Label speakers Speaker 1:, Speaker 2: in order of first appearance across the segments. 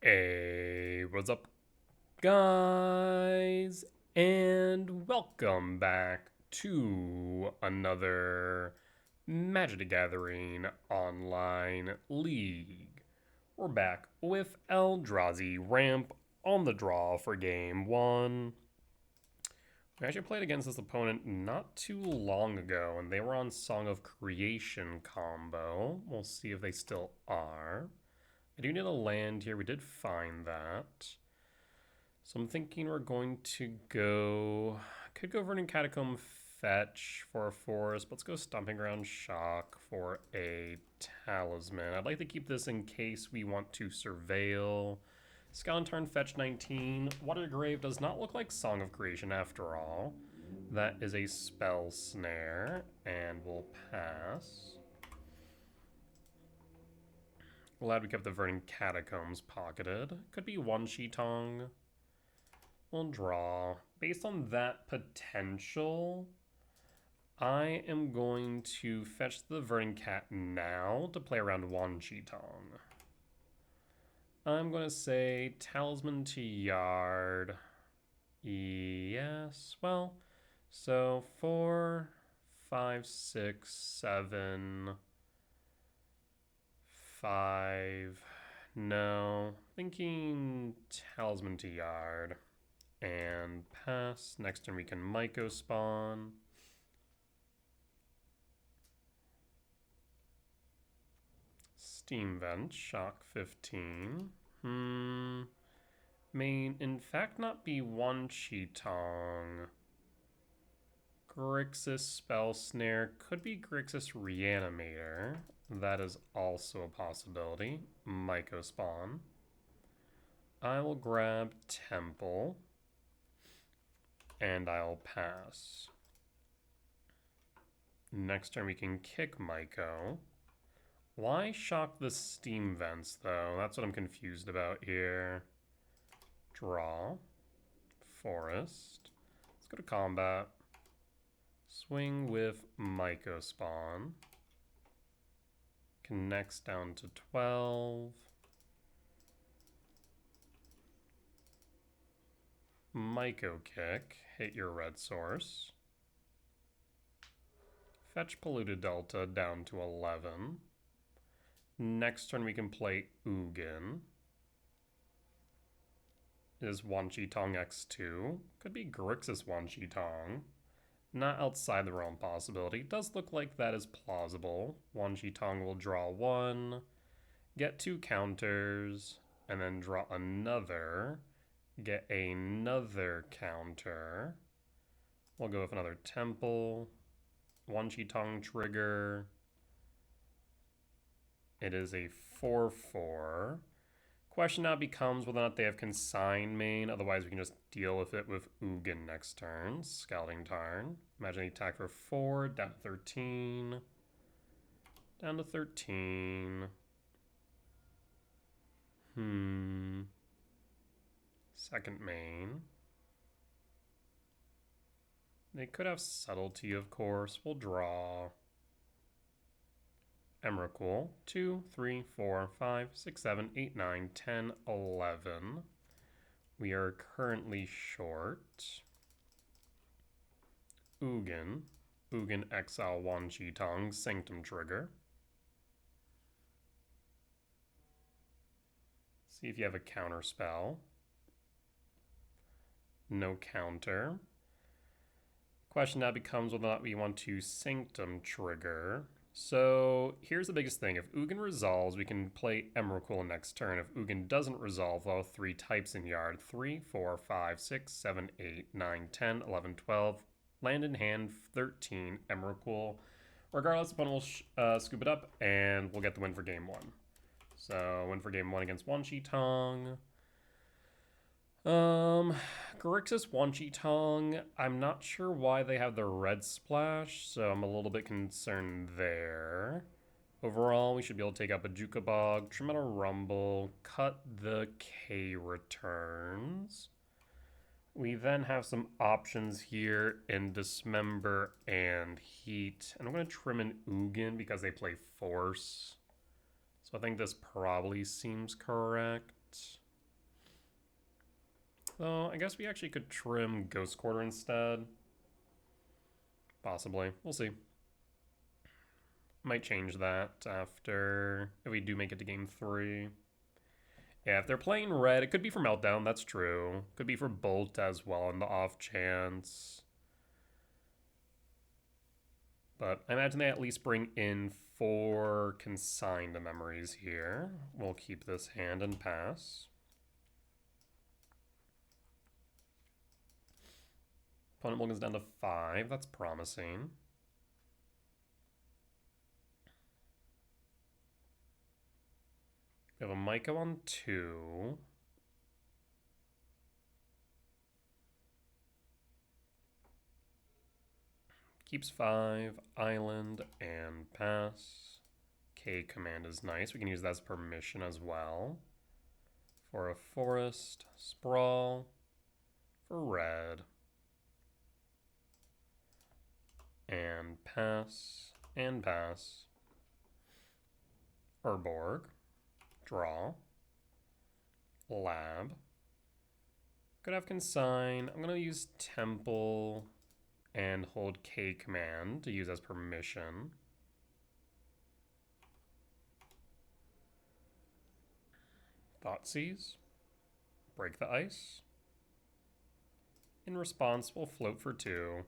Speaker 1: Hey, what's up, guys? And welcome back to another Magic the Gathering online league. We're back with Eldrazi Ramp on the draw for game one. We actually played against this opponent not too long ago, and they were on Song of Creation combo. We'll see if they still are. I do need a land here. We did find that. So I'm thinking we're going to go... Could go Verdant Catacomb Fetch for a forest. But let's go Stomping Ground Shock for a Talisman. I'd like to keep this in case we want to Surveil. Scout turn Fetch 19. Watergrave does not look like Song of Creation after all. That is a Spell Snare. And we'll pass. Glad we kept the Verdant Catacombs pocketed. Could be Wan Shi Tong. We'll draw. Based on that potential, I am going to fetch the Verdant Cat now to play around Wan Shi Tong. I'm going to say Talisman to Yard. Yes, well, so 4, 5, 6, 7... 5. No. Thinking Talisman to Yard. And pass. Next turn we can Myco spawn. Steam Vent. Shock 15. May in fact not be Wan Shi Tong. Grixis Spell Snare. Could be Grixis Reanimator. That is also a possibility. Myco spawn. I will grab Temple. And I'll pass. Next turn we can kick Myco. Why shock the Steam Vents, though? That's what I'm confused about here. Draw. Forest. Let's go to combat. Swing with Myco spawn. Connects down to 12. Myco kick. Hit your red source. Fetch Polluted Delta down to 11. Next turn we can play Ugin. Is Wan Shi Tong X2. Could be Grixis Wan Shi Tong. Not outside the realm possibility. Does look like that is plausible. Wan Shi Tong will draw 1. Get 2 counters. And then draw another. Get another counter. We'll go with another Temple. Wan Shi Tong trigger. It is a 4/4. Question now becomes whether or not they have Consign main. Otherwise, we can just deal with it with Ugin next turn. Scouting Tarn. Imagine they attack for 4. Down to 13. Down to 13. Second main. They could have Subtlety, of course. We'll draw. Emrakul. 2, 3, 4, 5, 6, 7, 8, 9, 10, 11. We are currently short. Ugin. Ugin exile Wan Shi Tong. Sanctum trigger. See if you have a counter spell. No counter. Question now becomes whether or not we want to Sanctum trigger. So here's the biggest thing. If Ugin resolves, we can play Emrakul next turn. If Ugin doesn't resolve, we'll have 3 types in yard. 3, 4, 5, 6, 7, 8, 9, 10, 11, 12. Land in hand, 13, Emrakul. Regardless, the opponent will scoop it up, and we'll get the win for game 1. So, win for game 1 against Wan Shi Tong. Grixis Wan Shi Tong, I'm not sure why they have the red splash, so I'm a little bit concerned there. Overall, we should be able to take out Bajuka Bog, Tremendous Rumble, cut the K returns. We then have some options here in Dismember and Heat. And I'm going to trim in Ugin because they play Force. So I think this probably seems correct. Though, I guess we actually could trim Ghost Quarter instead. Possibly. We'll see. Might change that after, if we do make it to game 3. Yeah, if they're playing red, it could be for Meltdown, that's true. Could be for Bolt as well on the off chance. But I imagine they at least bring in 4 consigned memories here. We'll keep this hand and pass. Opponent will goes down to 5, that's promising. We have a Myco on 2. Keeps 5, island, and pass. K command is nice. We can use that as permission as well. For a forest, sprawl, for red. And pass, and pass. Urborg. Draw. Lab. Could have consign. I'm going to use temple and hold K command to use as permission. Thoughtseize. Break the ice. In response, we'll float for 2.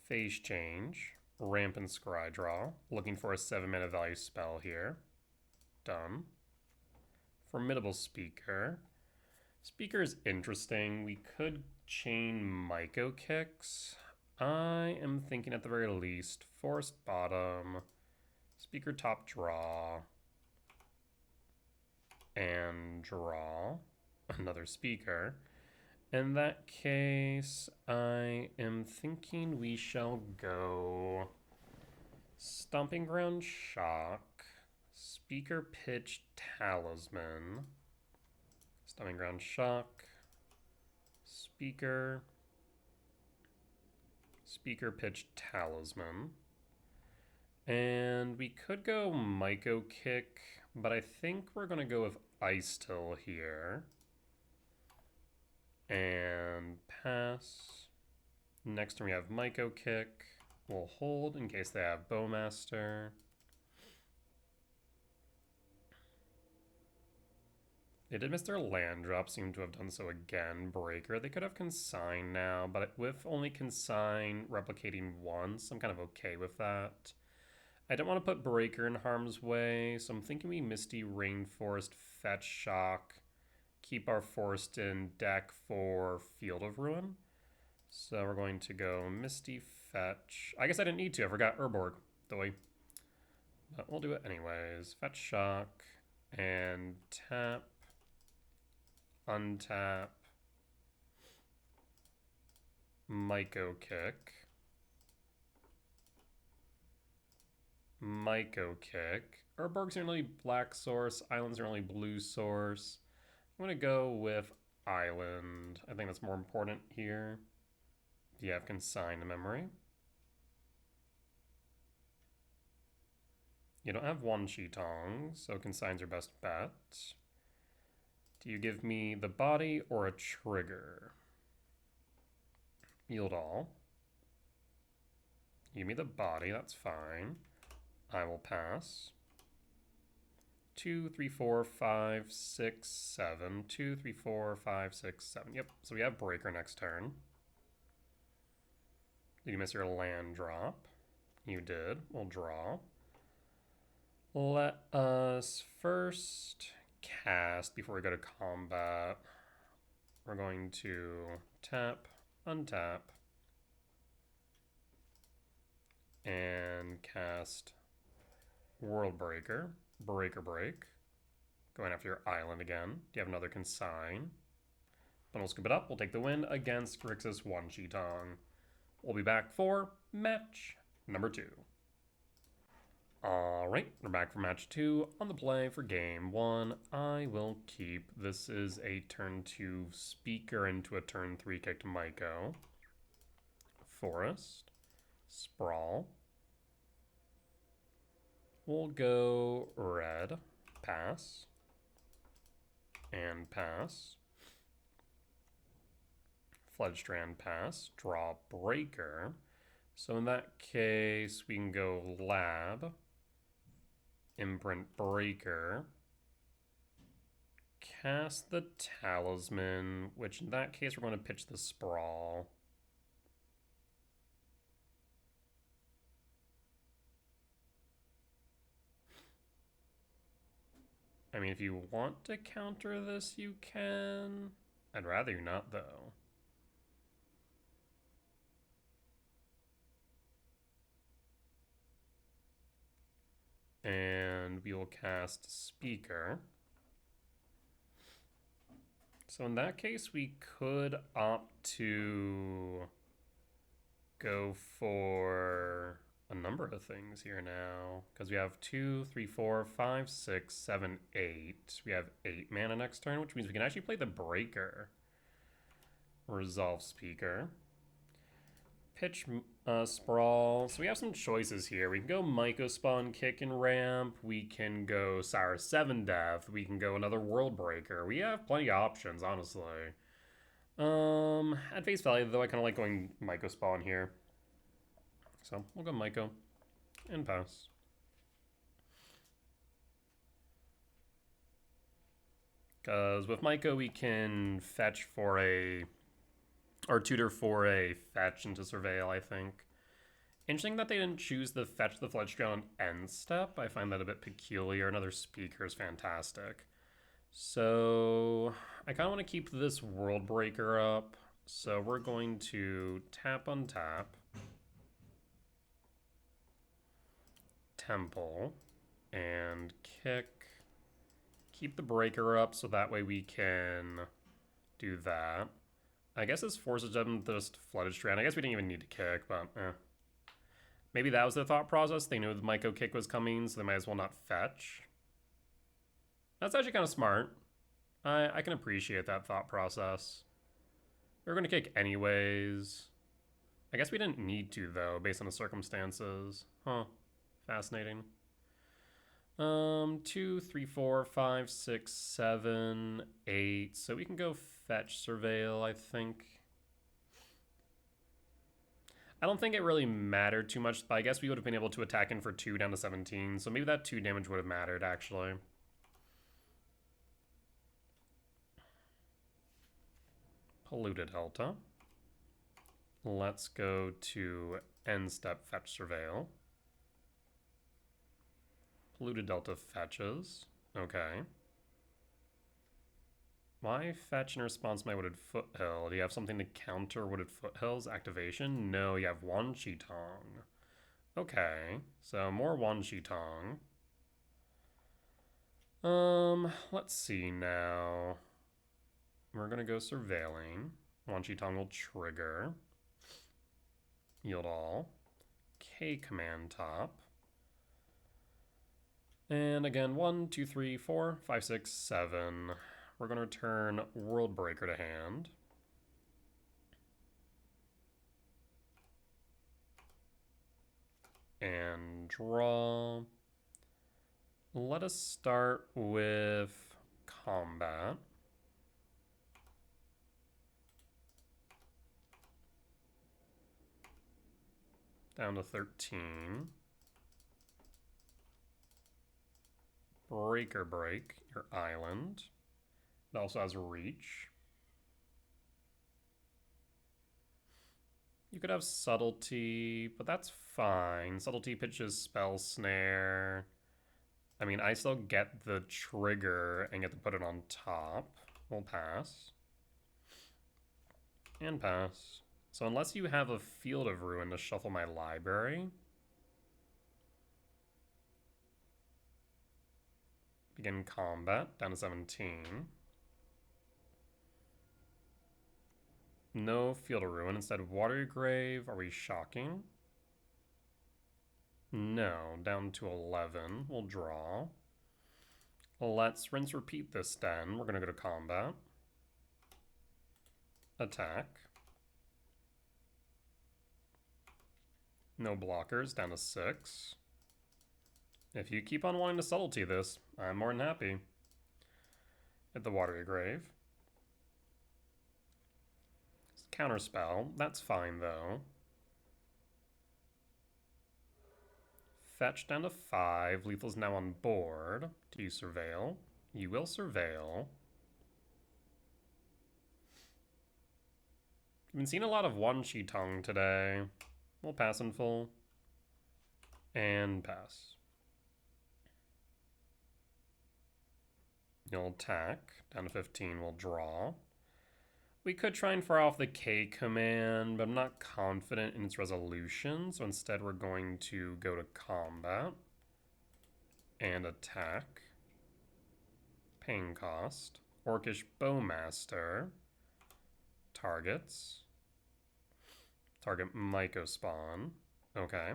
Speaker 1: Phase change. Ramp and scry draw. Looking for a 7-mana value spell here. Done. Formidable Speaker. Speaker is interesting. We could chain Myco Kicks. I am thinking at the very least Forest Bottom, Speaker top draw, and draw another Speaker. In that case, I am thinking we shall go Stomping Ground Shock, Speaker Pitch Talisman, Stomping Ground Shock, Speaker Pitch Talisman. And we could go Myco Kick, but I think we're going to go with Ice Till here. And pass. Next turn we have Myco Kick. We'll hold in case they have Bowmaster. They did miss their land drop, seem to have done so again. Breaker. They could have Consign now, but with only Consign replicating once, I'm kind of okay with that. I don't want to put Breaker in harm's way, so I'm thinking we Misty Rainforest, Fetch Shock, keep our forest in deck for Field of Ruin. So we're going to go Misty Fetch. I guess I didn't need to. I forgot Urborg, but we'll do it anyways. Fetch Shock and tap, untap, Myco Kick, Myco Kick. Urborg's only black source. Island's are only blue source. I'm going to go with Island. I think that's more important here. You have consigned memory. You don't have Wan Shi Tong, so consign's your best bet. Do you give me the body or a trigger? Yield all. Give me the body, that's fine. I will pass. 2, 3, 4, 5, 6, 7. 2, 3, 4, 5, 6, 7. Yep, so we have Breaker next turn. Did you miss your land drop? You did. We'll draw. Let us first cast before we go to combat. We're going to tap, untap, and cast World Breaker. Breaker Break. Going after your island again. Do you have another consign? Then we'll scoop it up. We'll take the win against Grixis Wan Shi Tong. We'll be back for match number 2. Alright, we're back for match 2 on the play for game 1. I will keep. This is a turn 2 Speaker into a turn 3 kicked Myco. Forest. Sprawl. We'll go red. Pass. and pass. Floodstrand, pass. Draw Breaker. So in that case, we can go Lab. Imprint Breaker. Cast the Talisman, which in that case, we're going to pitch the Sprawl. I mean, if you want to counter this, you can. I'd rather you not, though. And we will cast Speaker. So in that case, we could opt to go for a number of things here now, because we have 2, 3, 4, 5, 6, 7, 8. We have 8 mana next turn, which means we can actually play the Breaker. Resolve Speaker. Pitch Sprawl. So we have some choices here. We can go Myco Spawn, Kick, and Ramp. We can go Sour 7 Death. We can go another World Breaker. We have plenty of options, honestly. At face value, though, I kind of like going Myco Spawn here. So we'll go Myco and pass. Because with Myco, we can fetch for a... or tutor for a fetch into Surveil, I think. Interesting that they didn't choose the fetch the Floodstrand on end step. I find that a bit peculiar. Another Speaker is fantastic. So I kind of want to keep this World Breaker up. So we're going to tap untap. Temple. And kick. Keep the Breaker up so that way we can do that. I guess this forces them to just Flooded Strand. I guess we didn't even need to kick, but maybe that was the thought process. They knew the Myco kick was coming, so they might as well not fetch. That's actually kind of smart. I can appreciate that thought process. We were going to kick anyways. I guess we didn't need to, though, based on the circumstances. Huh. Fascinating. 2, 3, 4, 5, 6, 7, 8. So we can go fetch Surveil, I think. I don't think it really mattered too much, but I guess we would have been able to attack in for 2 down to 17. So maybe that 2 damage would have mattered, actually. Polluted Delta. Let's go to end step fetch Surveil. Polluted Delta fetches. Okay. Why fetch in response to my Wooded Foothill? Do you have something to counter Wooded Foothill's activation? No, you have Wan Shi Tong. Okay, so more Wan Shi Tong. Let's see now. We're gonna go Surveilling. Wan Shi Tong will trigger. Yield all. K command top. And again, 1, 2, 3, 4, 5, 6, 7. We're going to return World Breaker to hand. And draw. Let us start with combat. Down to 13. Breaker break your island. It also has reach. You could have subtlety, but that's fine. Subtlety pitches spell snare. I mean, I still get the trigger and get to put it on top. We'll pass. And pass. So unless you have a Field of Ruin to shuffle my library, begin combat, down to 17. No Field of Ruin. Instead of Water Your Grave, are we shocking? No, down to 11. We'll draw. Let's rinse repeat this then. We're going to go to combat. Attack. No blockers, down to 6. If you keep on wanting to subtlety this, I'm more than happy. at the Watery Grave. Counterspell, that's fine though. Fetch down to 5. Lethal's now on board. Do you surveil? You will surveil. I've been seeing a lot of Wan Shi Tong today. We'll pass in full. And pass. You'll attack. Down to 15, we'll draw. We could try and fire off the K command, but I'm not confident in its resolution, so instead we're going to go to combat and attack. Pain cost. Orcish Bowmaster. Targets. Target Mycospawn. Okay.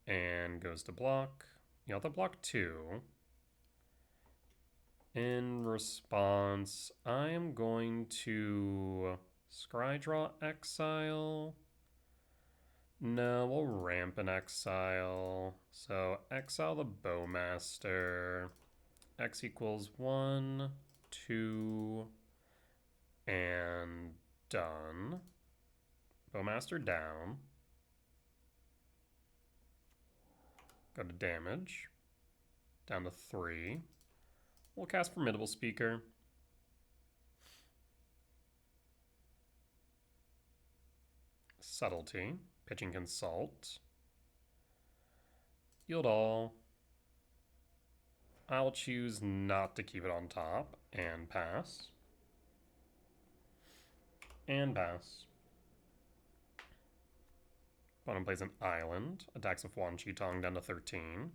Speaker 1: And goes to block. You have to block 2. In response, I am going to Scrydraw Exile. No, we'll ramp an Exile. So exile the Bowmaster. X equals 1, 2, and done. Bowmaster down. Go to damage. Down to 3. We'll cast Formidable Speaker. Subtlety. Pitching Consult. Yield all. I'll choose not to keep it on top. And pass. And pass. Opponent plays an island. Attacks with Wan Shi Tong down to 13.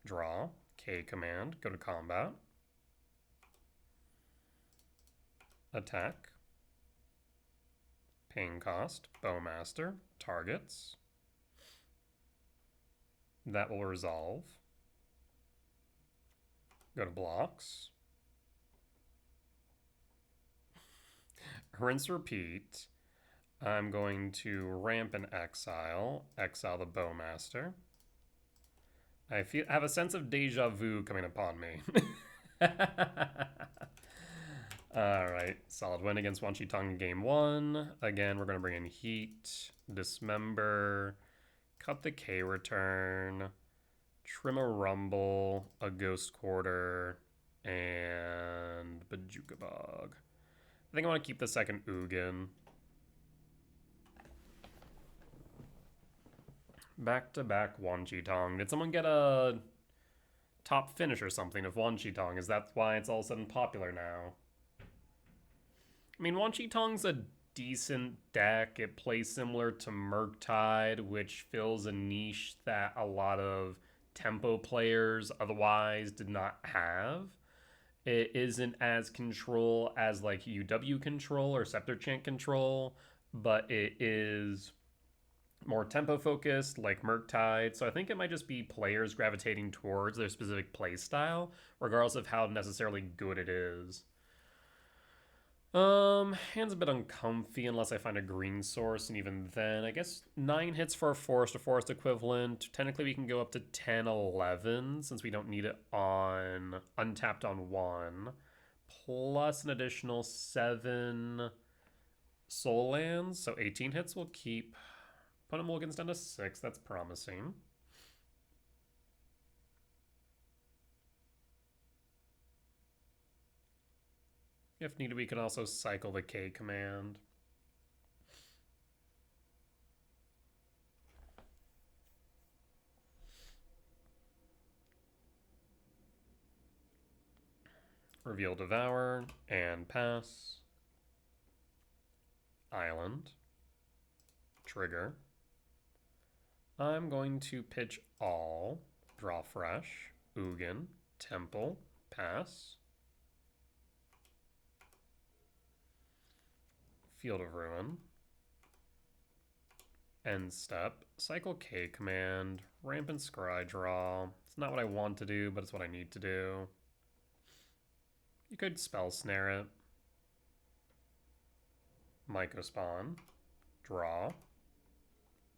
Speaker 1: Draw. K command, go to combat. Attack. Pain cost, Bowmaster, targets. That will resolve. Go to blocks. Rinse, repeat. I'm going to ramp and exile the Bowmaster. I have a sense of deja vu coming upon me. Alright, solid win against Wan Shi Tong in game 1. Again, we're going to bring in Heat, Dismember, cut the K return, trim a Rumble, a Ghost Quarter, and Bajuka Bog. I think I want to keep the second Ugin. Back-to-back Wan Shi Tong. Did someone get a top finish or something of Wan Shi Tong? Is that why it's all of a sudden popular now? I mean, Wan Shi Tong's a decent deck. It plays similar to Murktide, which fills a niche that a lot of tempo players otherwise did not have. It isn't as control as like UW control or Scepter Chant control, but it is more tempo focused like Murktide, so I think it might just be players gravitating towards their specific play style, regardless of how necessarily good it is. Hand's a bit uncomfy unless I find a green source, and even then, I guess 9 hits for a forest equivalent. Technically, we can go up to 10, 11, since we don't need it on untapped on 1, plus an additional 7 soul lands, so 18 hits will keep. Opponent mulligans down to 6, that's promising. If needed, we can also cycle the K command. Reveal Devour, and pass. Island. Trigger. I'm going to pitch all, draw fresh, Ugin, Temple, pass. Field of Ruin. End step, cycle K command, ramp and scry draw. It's not what I want to do, but it's what I need to do. You could spell snare it. Mycospawn, draw,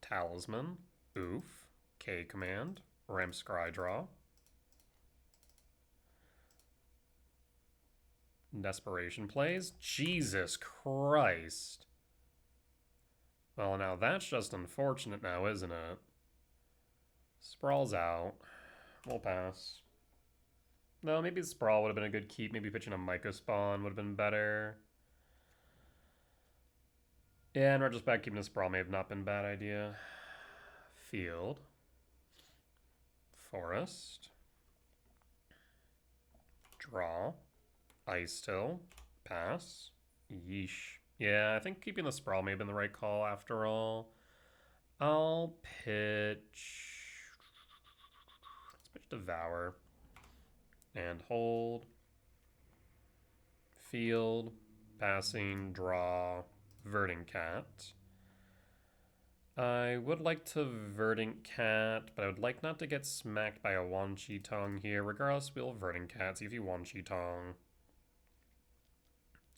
Speaker 1: Talisman, oof, K command, ramp scry draw. Desperation plays? Jesus Christ. Well, now that's just unfortunate now, isn't it? Sprawl's out. We'll pass. No, maybe Sprawl would have been a good keep. Maybe pitching a Myco Spawn would have been better. Yeah, in retrospect, keeping a Sprawl may have not been a bad idea. Field. Forest. Draw. Ice Till. Pass. Yeesh. Yeah, I think keeping the Sprawl may have been the right call after all. I'll pitch... Let's pitch Devour. And hold. Field. Passing. Draw. Verdant Cat. I would like to Verdant Cat, but I would like not to get smacked by a Wan Shi Tong here. Regardless, we'll Verdant Cat, see if you Wan Shi Tong.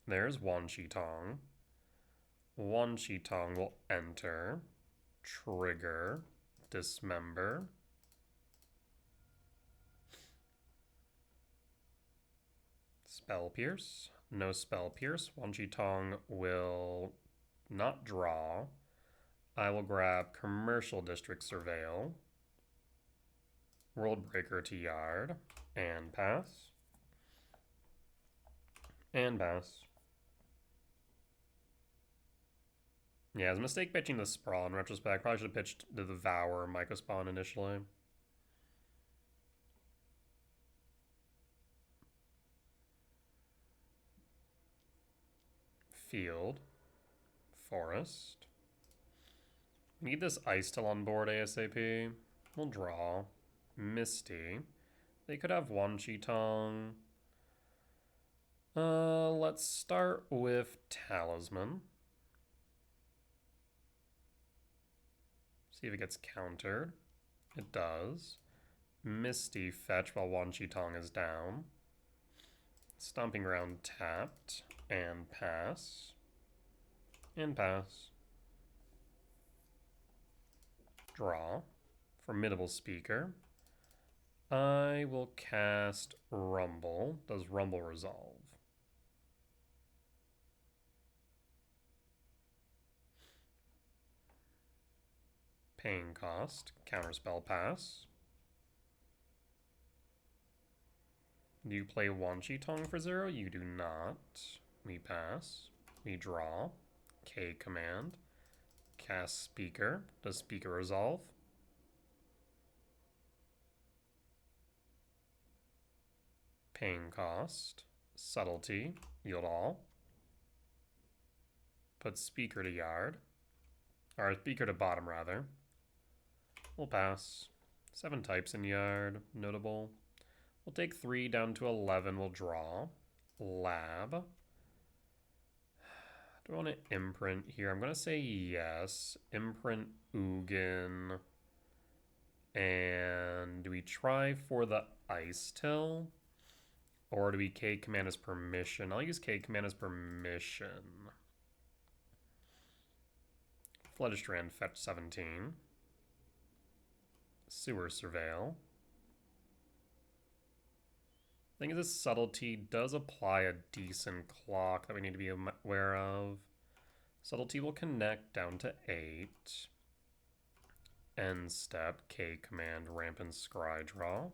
Speaker 1: There's Wan Shi Tong. Wan Shi Tong will enter. Trigger. Dismember. Spell Pierce. No Spell Pierce. Wan Shi Tong will not draw. I will grab Commercial District Surveil, World Breaker to Yard, and pass. And pass. Yeah, it was a mistake pitching the Sprawl in retrospect. Probably should have pitched the Devour or Myco Spawn initially. Field. Forest. Need this Ice Till on board ASAP. We'll draw. Misty. They could have Wan Shi Tong. Let's start with Talisman. See if it gets countered. It does. Misty fetch while Wan Shi Tong is down. Stomping Ground tapped. And pass. And pass. Draw. Formidable Speaker. I will cast Rumble. Does Rumble resolve? Paying cost. Counterspell pass. Do you play Wan Shi Tong for 0? You do not. We pass. We draw. K command. Cast Speaker. Does Speaker resolve? Paying cost. Subtlety. Yield all. Put Speaker to Yard. Or Speaker to bottom, rather. We'll pass. 7 types in Yard. Notable. We'll take 3 down to 11. We'll draw. Lab. Do I want to imprint here? I'm going to say yes. Imprint Ugin. And do we try for the Ice Till? Or do we K command as permission? I'll use K command as permission. Fledgestrand fetch 17. Sewer Surveil. I think this Subtlety does apply a decent clock that we need to be aware of. Subtlety will connect down to 8. End step, K command, Rampant Scry draw.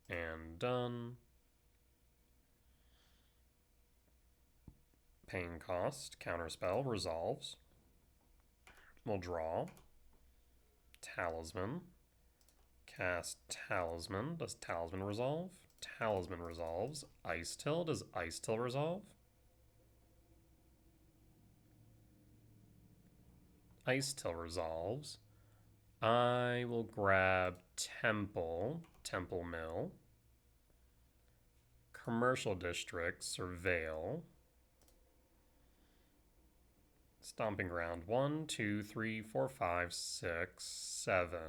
Speaker 1: And done. Paying cost, counterspell, resolves. We'll draw. Talisman. Cast Talisman. Does Talisman resolve? Talisman resolves. Ice Till. Does Ice Till resolve? Ice Till resolves. I will grab Temple. Temple Mill. Commercial District. Surveil. Stomping Ground. 1, 2, 3, 4, 5, 6, 7.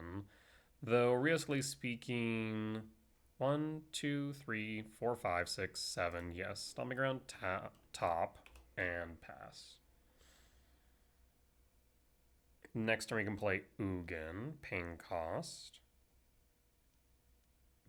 Speaker 1: Though, realistically speaking, 1, 2, 3, 4, 5, 6, 7. Yes, Stomping Ground top and pass. Next turn we can play Ugin, paying cost.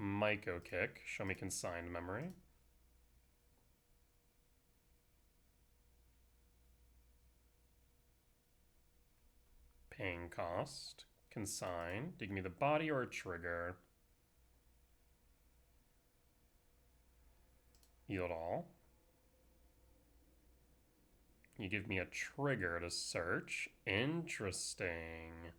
Speaker 1: MTGO Kick. Show me consigned memory. Paying cost. Consign. Do you give me the body or a trigger? Yield all. You give me a trigger to search. Interesting.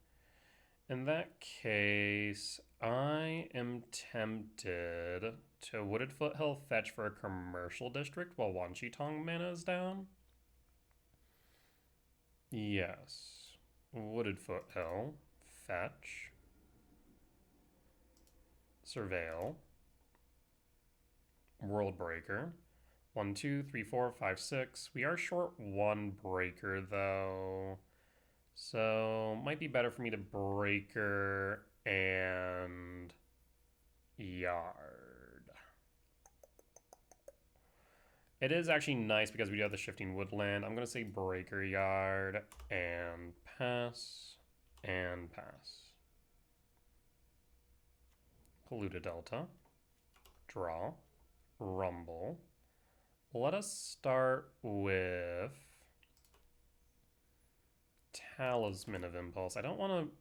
Speaker 1: In that case, I am tempted to Wooded Foothill fetch for a commercial district while Wan Shi Tong mana is down. Yes. Wooded Foothill. Fetch. Surveil. World Breaker. 1, 2, 3, 4, 5, 6. We are short 1 breaker though. So might be better for me to breaker and yard. It is actually nice because we do have the shifting woodland. I'm going to say breaker yard and pass and pass. Polluted Delta. Draw. Rumble. Let us start with Talisman of Impulse. I don't want to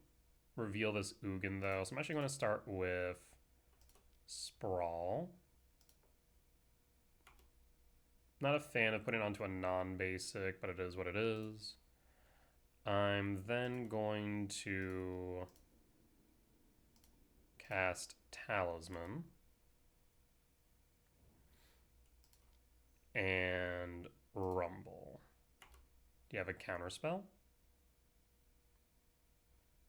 Speaker 1: reveal this Ugin though, so I'm actually going to start with Sprawl. Not a fan of putting it onto a non-basic, but it is what it is. I'm then going to cast Talisman. And Rumble. Do you have a counter spell?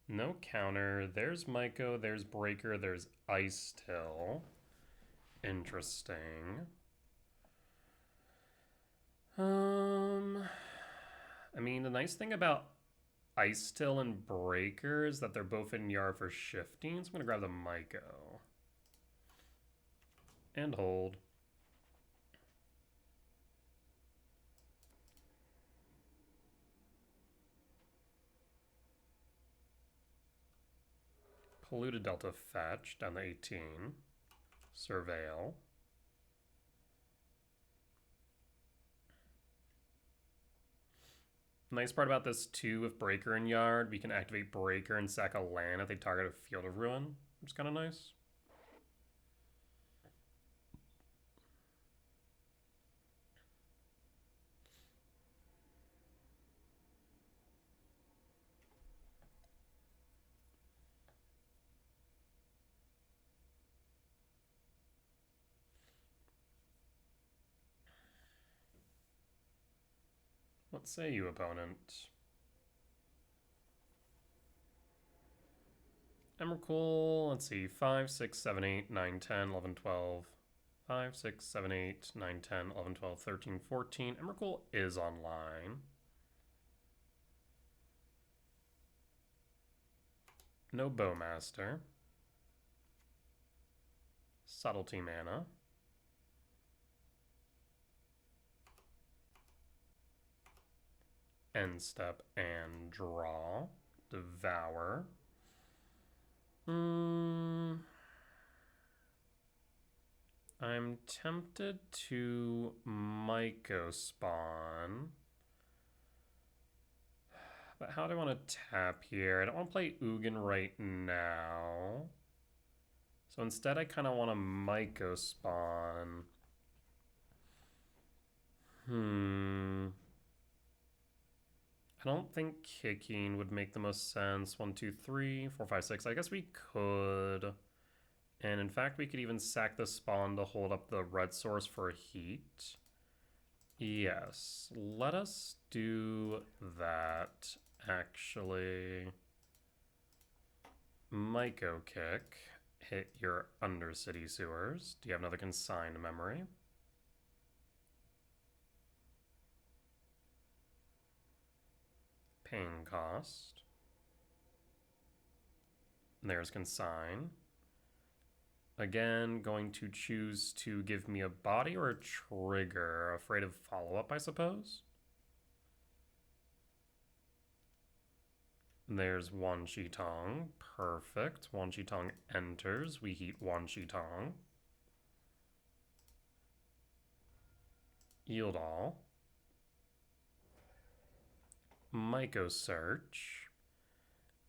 Speaker 1: No counter. There's MTGO, there's Breaker, there's Ice Till. Interesting. I mean, the nice thing about Ice Till and Breaker is that they're both in yard for shifting, so I'm going to grab the MTGO. And hold. Polluted Delta fetch down to 18. Surveil. Nice part about this too, with Breaker in yard, we can activate Breaker and sack a land if they target a Field of Ruin, which is kind of nice. What say you, opponent? Emrakul, let's see, 5, 6, 7, 8, 9, 10, 11, 12. 5, 6, 7, 8, 9, 10, 11, 12, 13, 14. Emrakul is online. No Bowmaster. Subtlety mana. End step and draw. Devour. I'm tempted to MTGO spawn. But how do I want to tap here? I don't want to play Ugin right now. So instead I kind of want to MTGO spawn. I don't think kicking would make the most sense. 1, 2, 3, 4, 5, 6. I guess we could. And in fact, we could even sack the spawn to hold up the red source for heat. Yes, let us do that, actually. MTGO Kick. Hit your Undercity Sewers. Do you have another consigned memory? Paying cost. There's consign. Again, going to choose to give me a body or a trigger. Afraid of follow-up, I suppose. There's Wan Shi Tong. Perfect. Wan Shi Tong enters. We heat Wan Shi Tong. Yield all. Myco Search.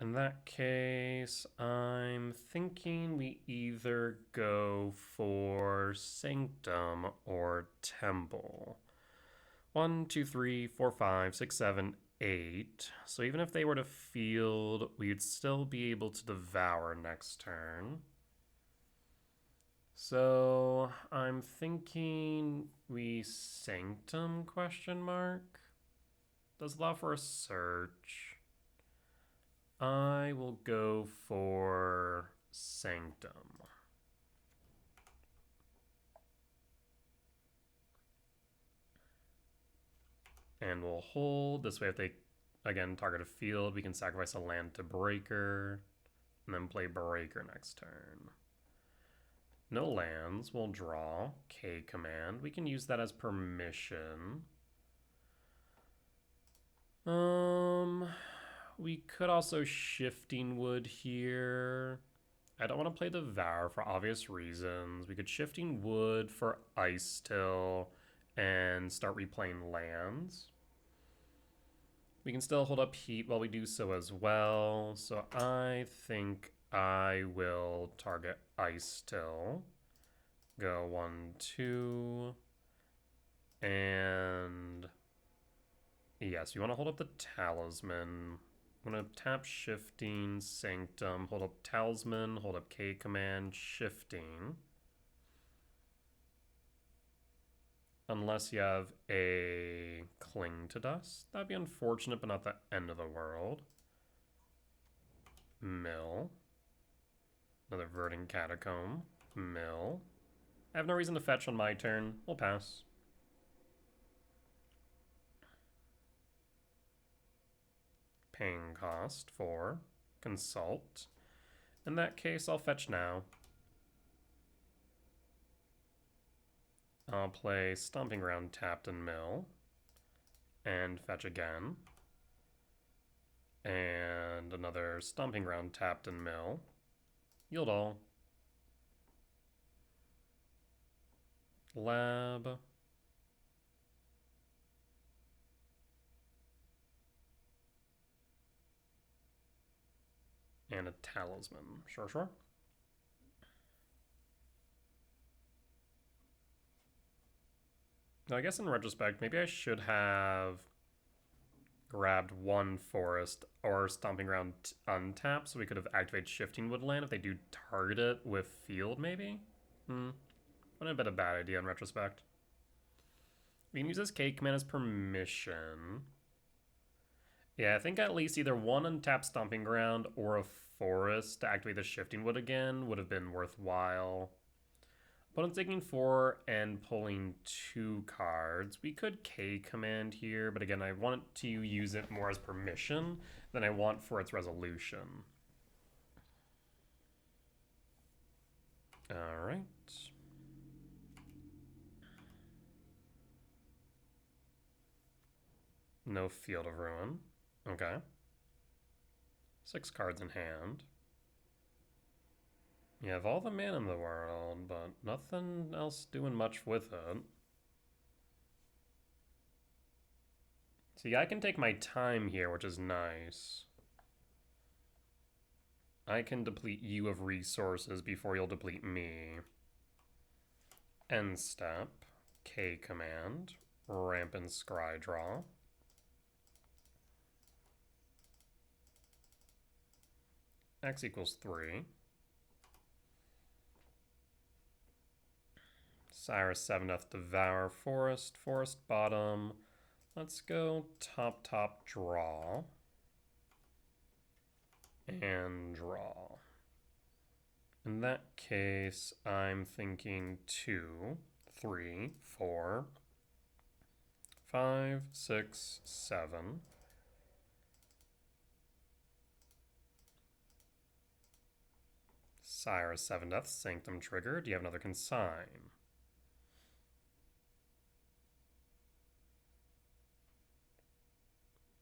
Speaker 1: In that case, I'm thinking we either go for Sanctum or Temple. 1, 2, 3, 4, 5, 6, 7, 8. So even if they were to field, we'd still be able to devour next turn. So I'm thinking we Sanctum question mark. Does allow for a search. I will go for Sanctum. And we'll hold. This way if they, again, target a field, we can sacrifice a land to Breaker, and then play Breaker next turn. No lands, we'll draw. K command. We can use that as permission. We could also Shifting Wood here. I don't want to play Devour for obvious reasons. We could Shifting Wood for Ice Till and start replaying lands. We can still hold up Heat while we do so as well. So I think I will target Ice Till. Go 1, 2. And yes, you want to hold up the Talisman. I'm going to tap Shifting, Sanctum, hold up Talisman, hold up K command, Shifting. Unless you have a Cling to Dust. That'd be unfortunate, but not the end of the world. Mill. Another Verdant Catacomb. Mill. I have no reason to fetch on my turn. We'll pass. Paying cost for Consult. In that case, I'll fetch now. I'll play Stomping Ground tapped and mill. And fetch again. And another Stomping Ground tapped and mill. Yield all. Lab. And a Talisman. Sure, sure. Now, I guess in retrospect, maybe I should have grabbed one forest or Stomping Ground untap so we could have activated Shifting Woodland if they do target it with field, maybe? Wouldn't have been a bad idea in retrospect. We can use this K command as permission. Yeah, I think at least either one untapped Stomping Ground or a forest to activate the Shifting Wood again would have been worthwhile. Opponent's taking 4 and pulling 2 cards. We could K command here, but again, I want to use it more as permission than I want for its resolution. All right. No Field of Ruin. Okay. 6 cards in hand. You have all the mana in the world, but nothing else doing much with it. See, I can take my time here, which is nice. I can deplete you of resources before you'll deplete me. End step. K command. Rampant Scry draw. X equals 3. Cyrus 7th Devour Forest. Forest bottom. Let's go top, draw. And draw. In that case, I'm thinking 2, 3, 4, 5, 6, 7. Cyrus 7th Sanctum trigger. Do you have another consign?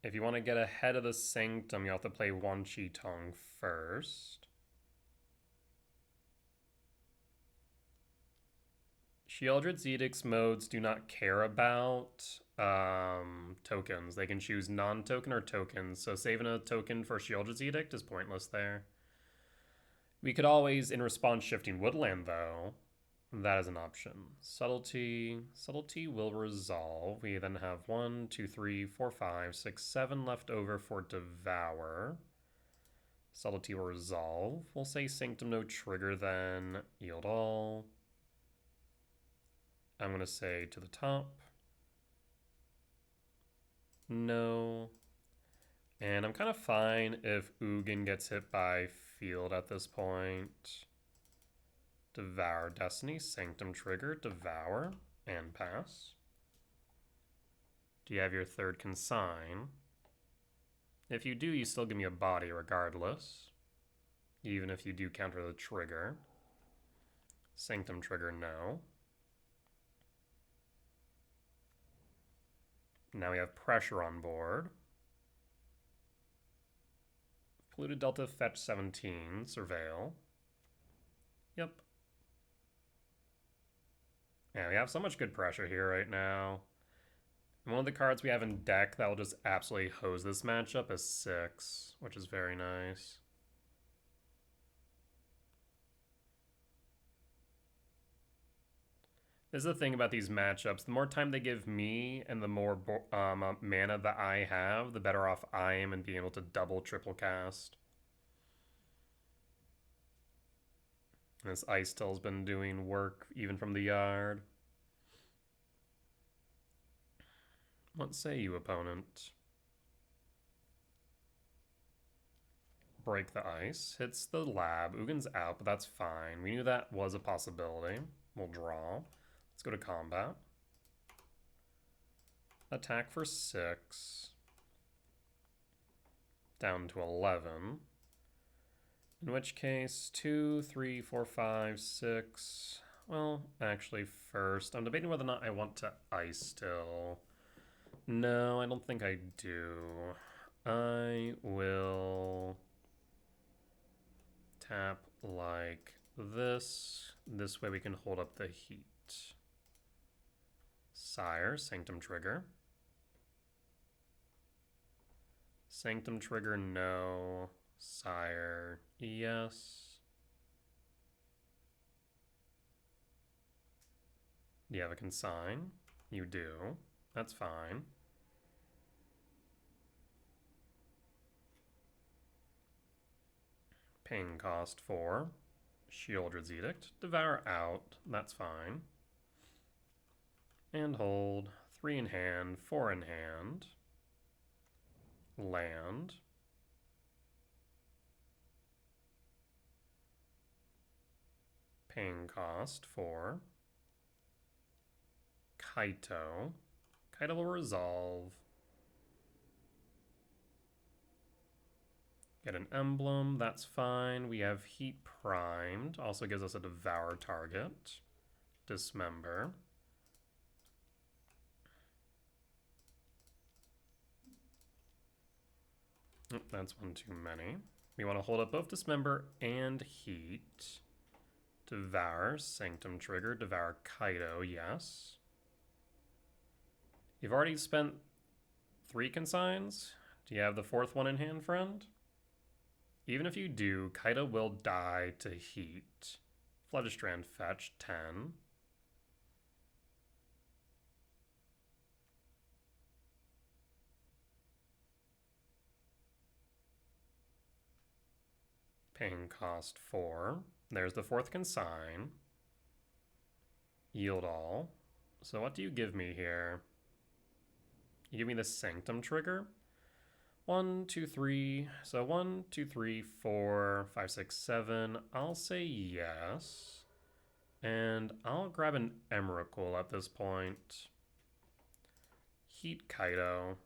Speaker 1: If you want to get ahead of the Sanctum, you have to play Wan Shi Tong first. Sheoldred's Edict's modes do not care about tokens. They can choose non-token or tokens, so saving a token for Sheoldred's Edict is pointless there. We could always, in response, Shifting Woodland, though. That is an option. Subtlety. Subtlety will resolve. We then have 1, 2, 3, 4, 5, 6, 7 left over for Devour. Subtlety will resolve. We'll say Sanctum no trigger then. Yield all. I'm going to say to the top. No. And I'm kind of fine if Ugin gets hit by field at this point. Devour Destiny, Sanctum trigger, Devour, and pass. Do you have your third consign? If you do, you still give me a body regardless. Even if you do counter the trigger. Sanctum trigger, no. Now we have pressure on board. Polluted Delta, fetch 17, surveil. Yep. Yeah, we have so much good pressure here right now. And one of the cards we have in deck that will just absolutely hose this matchup is 6, which is very nice. This is the thing about these matchups. The more time they give me and the more mana that I have, the better off I am in being able to double, triple cast. This Ice Till's been doing work even from the yard. What say you, opponent? Break the ice. Hits the lab. Ugin's out, but that's fine. We knew that was a possibility. We'll draw. Let's go to combat. Attack for 6. Down to 11. In which case, 2, 3, 4, 5, 6. Well, actually, first, I'm debating whether or not I want to ice still. No, I don't think I do. I will tap like this. This way we can hold up the heat. Sire, Sanctum trigger. Sanctum trigger, no. Sire, yes. Do you have a consign? You do. That's fine. Paying cost 4. Sheoldred's Edict. Devour out. That's fine. And hold. 3 in hand, 4 in hand. Land. Paying cost 4. Kaito. Kaito will resolve. Get an emblem, that's fine. We have heat primed. Also gives us a devour target. Dismember. Oh, that's one too many. We want to hold up both Dismember and Heat. Devour, Sanctum trigger, Devour Kaito, yes. You've already spent 3 consigns. Do you have the 4th one in hand, friend? Even if you do, Kaito will die to Heat. Fledgestrand fetch, 10. Paying cost 4. There's the 4th consign. Yield all. So what do you give me here? You give me the Sanctum trigger? 1, 2, 3. So 1, 2, 3, 4, 5, 6, 7. I'll say yes. And I'll grab an Emrakul at this point. Heat Kaito.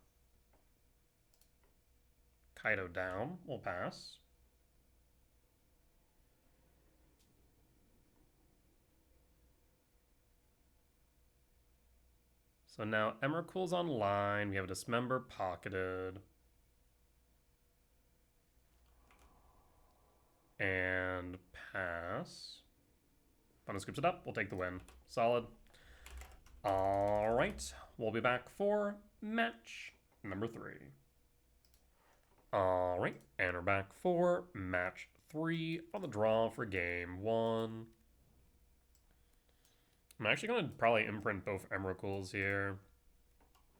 Speaker 1: Kaito down. We'll pass. So now Emrakul's online. We have a Dismember pocketed. And pass. Fun scoops it up. We'll take the win. Solid. All right. We'll be back for match number 3. All right. And we're back for match 3 on the draw for game 1. I'm actually going to probably imprint both Emrakuls here.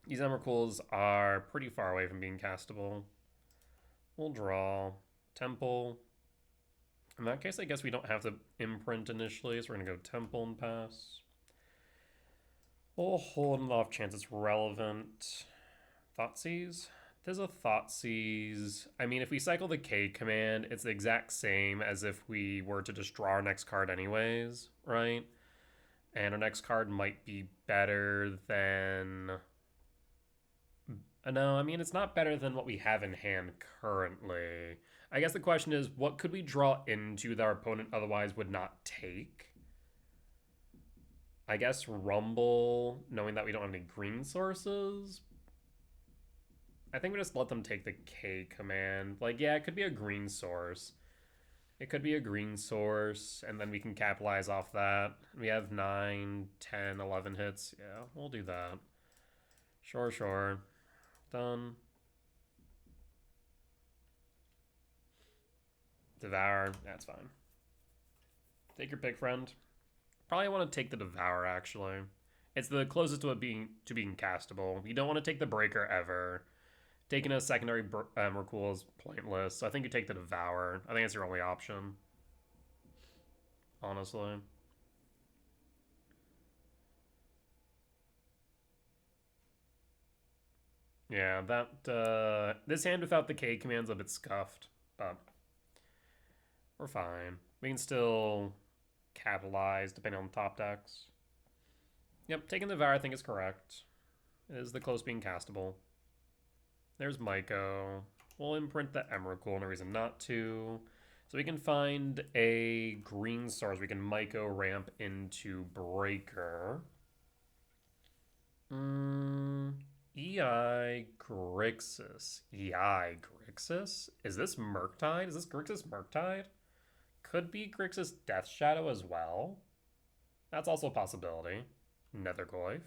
Speaker 1: These Emrakuls are pretty far away from being castable. We'll draw. Temple. In that case, I guess we don't have to imprint initially, so we're going to go Temple and pass. We'll hold an off chance it's relevant. Thoughtseize? There's a Thoughtseize. I mean, if we cycle the K command, it's the exact same as if we were to just draw our next card anyways, right? And our next card might be better than... No, I mean, it's not better than what we have in hand currently. I guess the question is, what could we draw into that our opponent otherwise would not take? I guess Rumble, knowing that we don't have any green sources. I think we just let them take the K command. Like, yeah, it could be a green source. It could be a green source, and then we can capitalize off that. We have 9, 10, 11 hits. Yeah, we'll do that. Sure. Done. Devour. That's fine. Take your pick, friend. Probably want to take the Devour, actually. It's the closest to it being castable. You don't want to take the Breaker ever. Taking a secondary Emrakul is pointless, so I think you take the Devour. I think it's your only option. Honestly. Yeah, that, this hand without the K command's a bit scuffed, but we're fine. We can still capitalize depending on the top decks. Yep, taking the Devour I think is correct. It is the close being castable. There's Myco. We'll imprint the Emrakul, no reason not to. So we can find a green source. We can Myco ramp into Breaker. EI Grixis. EI Grixis? Is this Murktide? Is this Grixis Murktide? Could be Grixis Death Shadow as well. That's also a possibility. Nethergoyf.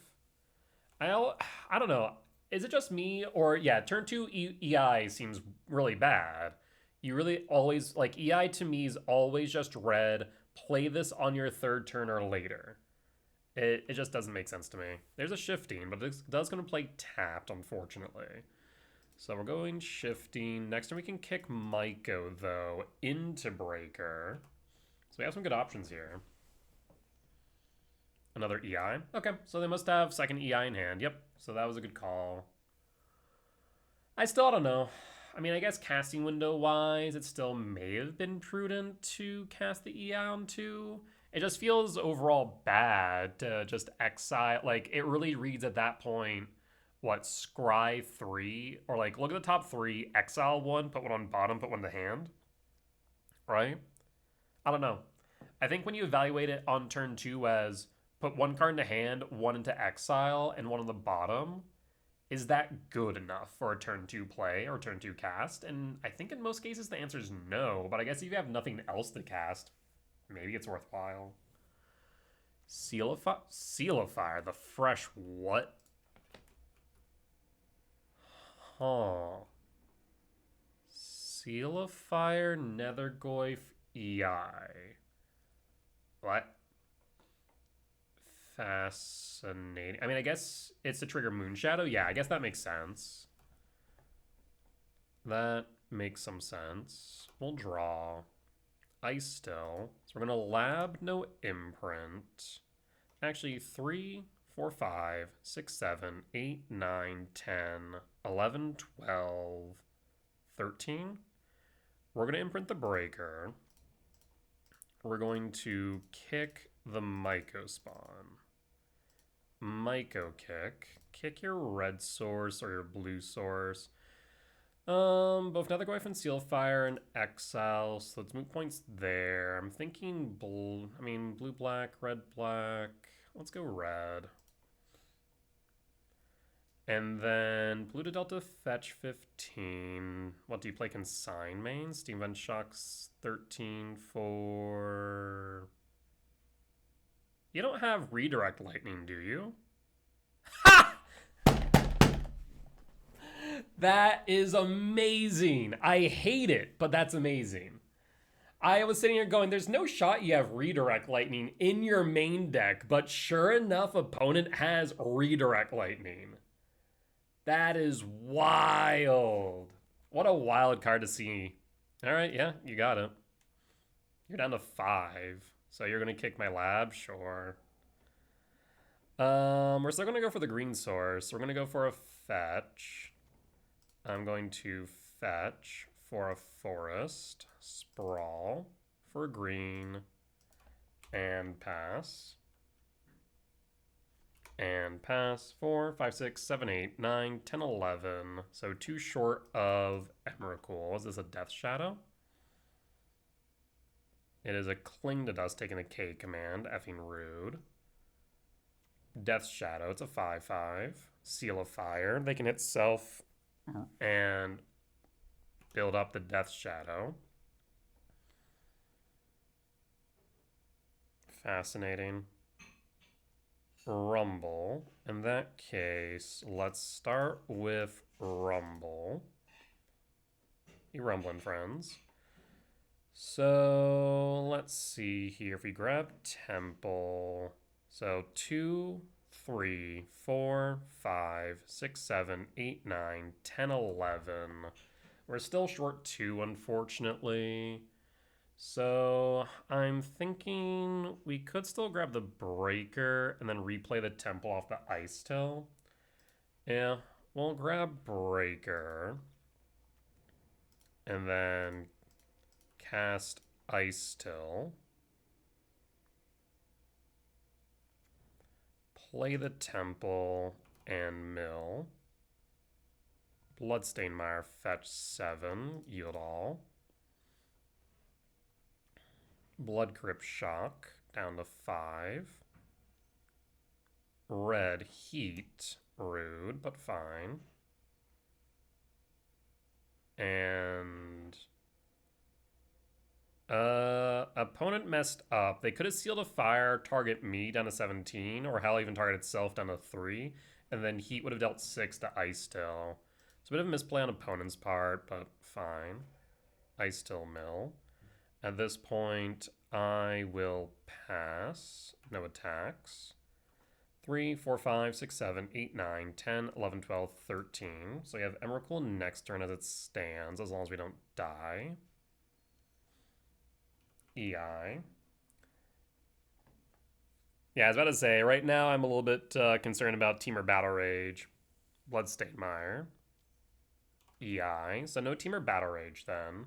Speaker 1: I don't know. Is it just me? Or, yeah, turn 2 EI seems really bad. You really always, like, EI to me is always just red. Play this on your 3rd turn or later. It just doesn't make sense to me. There's a Shifting, but it does going to play tapped, unfortunately. So we're going Shifting. Next time we can kick Myco, though, into Breaker. So we have some good options here. Another EI. Okay, so they must have second EI in hand. Yep, so that was a good call. I still don't know. I mean, I guess casting window-wise, it still may have been prudent to cast the EI on 2. It just feels overall bad to just exile. Like, it really reads at that point, what, scry 3? Or, like, look at the top 3, exile 1, put 1 on bottom, put 1 in the hand. Right? I don't know. I think when you evaluate it on turn 2 as put 1 card into hand, 1 into exile, and 1 on the bottom, is that good enough for a turn 2 play or turn 2 cast? And I think in most cases the answer is no, but I guess if you have nothing else to cast, maybe it's worthwhile. Seal of Fire, the fresh what? Huh. Seal of Fire, Nethergoyf, EI. What? Fascinating. I mean, I guess it's to trigger Moonshadow. Yeah, I guess that makes sense. That makes some sense. We'll draw. Ice still. So we're going to lab, no imprint. Actually, 3, 4, 5, 6, 7, 8, 9, 10, 11, 12, 13. We're going to imprint the Breaker. We're going to kick the Myco spawn. Myco kick. Kick your red source or your blue source. Both Nethergoyf and Sealfire and Exile, so let's move points there. I'm thinking blue, black, red, black. Let's go red. And then Polluted Delta fetch 15. What do you play? Consign main? Steam Vent Shocks 13 for. You don't have Redirect Lightning, do you? Ha! That is amazing. I hate it, but that's amazing. I was sitting here going, there's no shot you have Redirect Lightning in your main deck, but sure enough, opponent has Redirect Lightning. That is wild. What a wild card to see. All right, yeah, you got it. You're down to 5. So you're going to kick my lab? Sure. We're still going to go for the green source. We're going to go for a fetch. I'm going to fetch for a forest, sprawl for a green, and pass. And pass 4, 5, 6, 7, 8, 9, 10, 11. So 2 short of Emrakul. Is this a Death Shadow? It is a Cling to Dust taking a K command. Effing rude. Death Shadow. It's a 5/5. Seal of Fire. They can hit self and build up the Death Shadow. Fascinating. Rumble. In that case, let's start with Rumble. You rumbling friends. So let's see here. If we grab Temple, so 2, 3, 4, 5, 6, 7, 8, 9, 10, 11. We're still short 2, unfortunately. So I'm thinking we could still grab the Breaker and then replay the Temple off the Ice Till. Yeah, we'll grab Breaker and then cast Ice Till. Play the Temple and mill. Bloodstained Mire, fetch 7, yield all. Blood Crypt Shock, down to 5. Red Heat, rude, but fine. And opponent messed up. They could have sealed a fire, target me down to 17, or hell, even target itself down to 3, and then Heat would have dealt 6 to Ice Till. It's a bit of a misplay on opponent's part, but fine. Ice Till mill. At this point, I will pass. No attacks. 3, 4, 5, 6, 7, 8, 9, 10, 11, 12, 13. So you have Emrakul next turn as it stands, as long as we don't die. EI. Yeah, I was about to say, right now I'm a little bit concerned about Temur Battle Rage. Bloodstained Mire. EI. So no Temur Battle Rage then.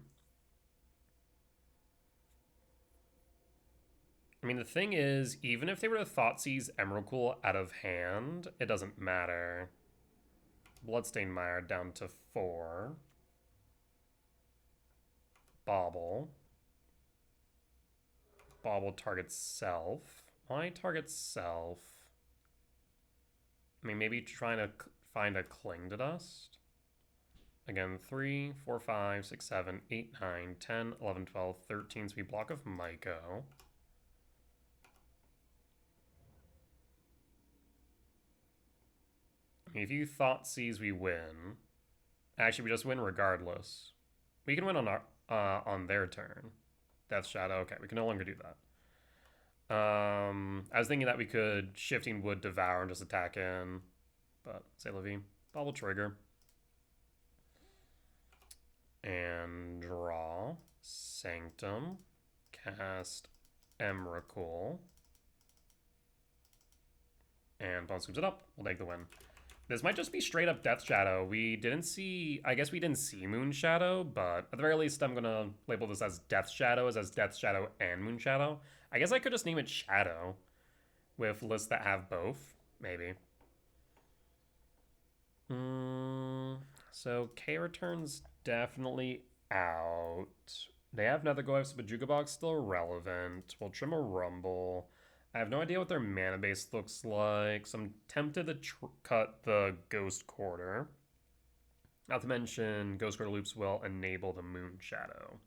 Speaker 1: I mean, the thing is, even if they were to Thoughtseize Emrakul out of hand, it doesn't matter. Bloodstained Mire down to 4. Bauble. Bauble targets self. Why target self? I mean, maybe trying to find a Cling to Dust. Again, 3, 4, 5, 6, 7, 8, 9, 10, 11, 12, 13. So we block of Myco. I mean, if you Thoughtseize, we win. Actually, we just win regardless. We can win on our on their turn. Death Shadow. Okay, we can no longer do that. I was thinking that we could Shifting Wood Devour and just attack in, but say la vie. Bubble trigger. And draw. Sanctum. Cast Emrakul. And Bone scoops it up. We'll take the win. This might just be straight up Death Shadow. We didn't see, I guess we didn't see Moon Shadow, but at the very least, I'm gonna label this as Death Shadow, as Death Shadow and Moon Shadow. I guess I could just name it Shadow with lists that have both, maybe. So K Return's definitely out. They have Netherglyphs, but Jugabog's still relevant. We'll trim a Rumble. I have no idea what their mana base looks like, so I'm tempted to cut the Ghost Quarter. Not to mention, Ghost Quarter loops will enable the Moon Shadow.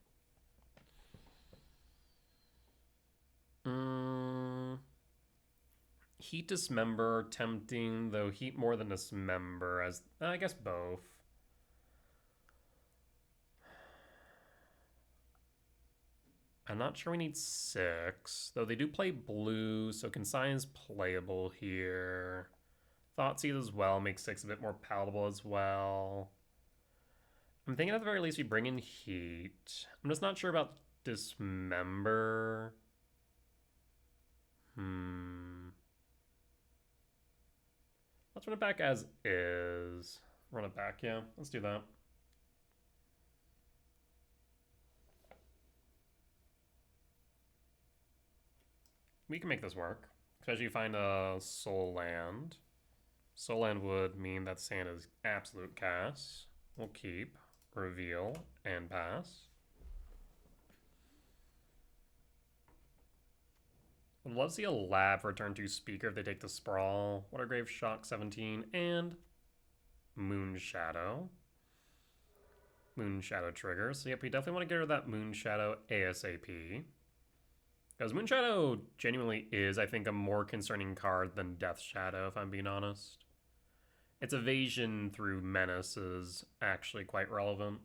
Speaker 1: Heat Dismember tempting, though Heat more than Dismember, as I guess both. I'm not sure we need 6, though they do play blue, so Consign is playable here. Thoughtseize as well makes 6 a bit more palatable as well. I'm thinking at the very least we bring in Heat. I'm just not sure about Dismember. Let's run it back as is. Run it back, yeah. Let's do that. We can make this work. Especially if you find a Soul Land. Soul Land would mean that sand is absolute chaos. We'll keep, reveal, and pass. Would love to see a lab for a turn 2 speaker if they take the Sprawl. Watergrave Shock 17 and Moon Shadow. Moon Shadow triggers. So yep, we definitely want to get rid of that Moon Shadow ASAP. Because Moon Shadow genuinely is, I think, a more concerning card than Death Shadow, if I'm being honest. Its evasion through Menace is actually quite relevant.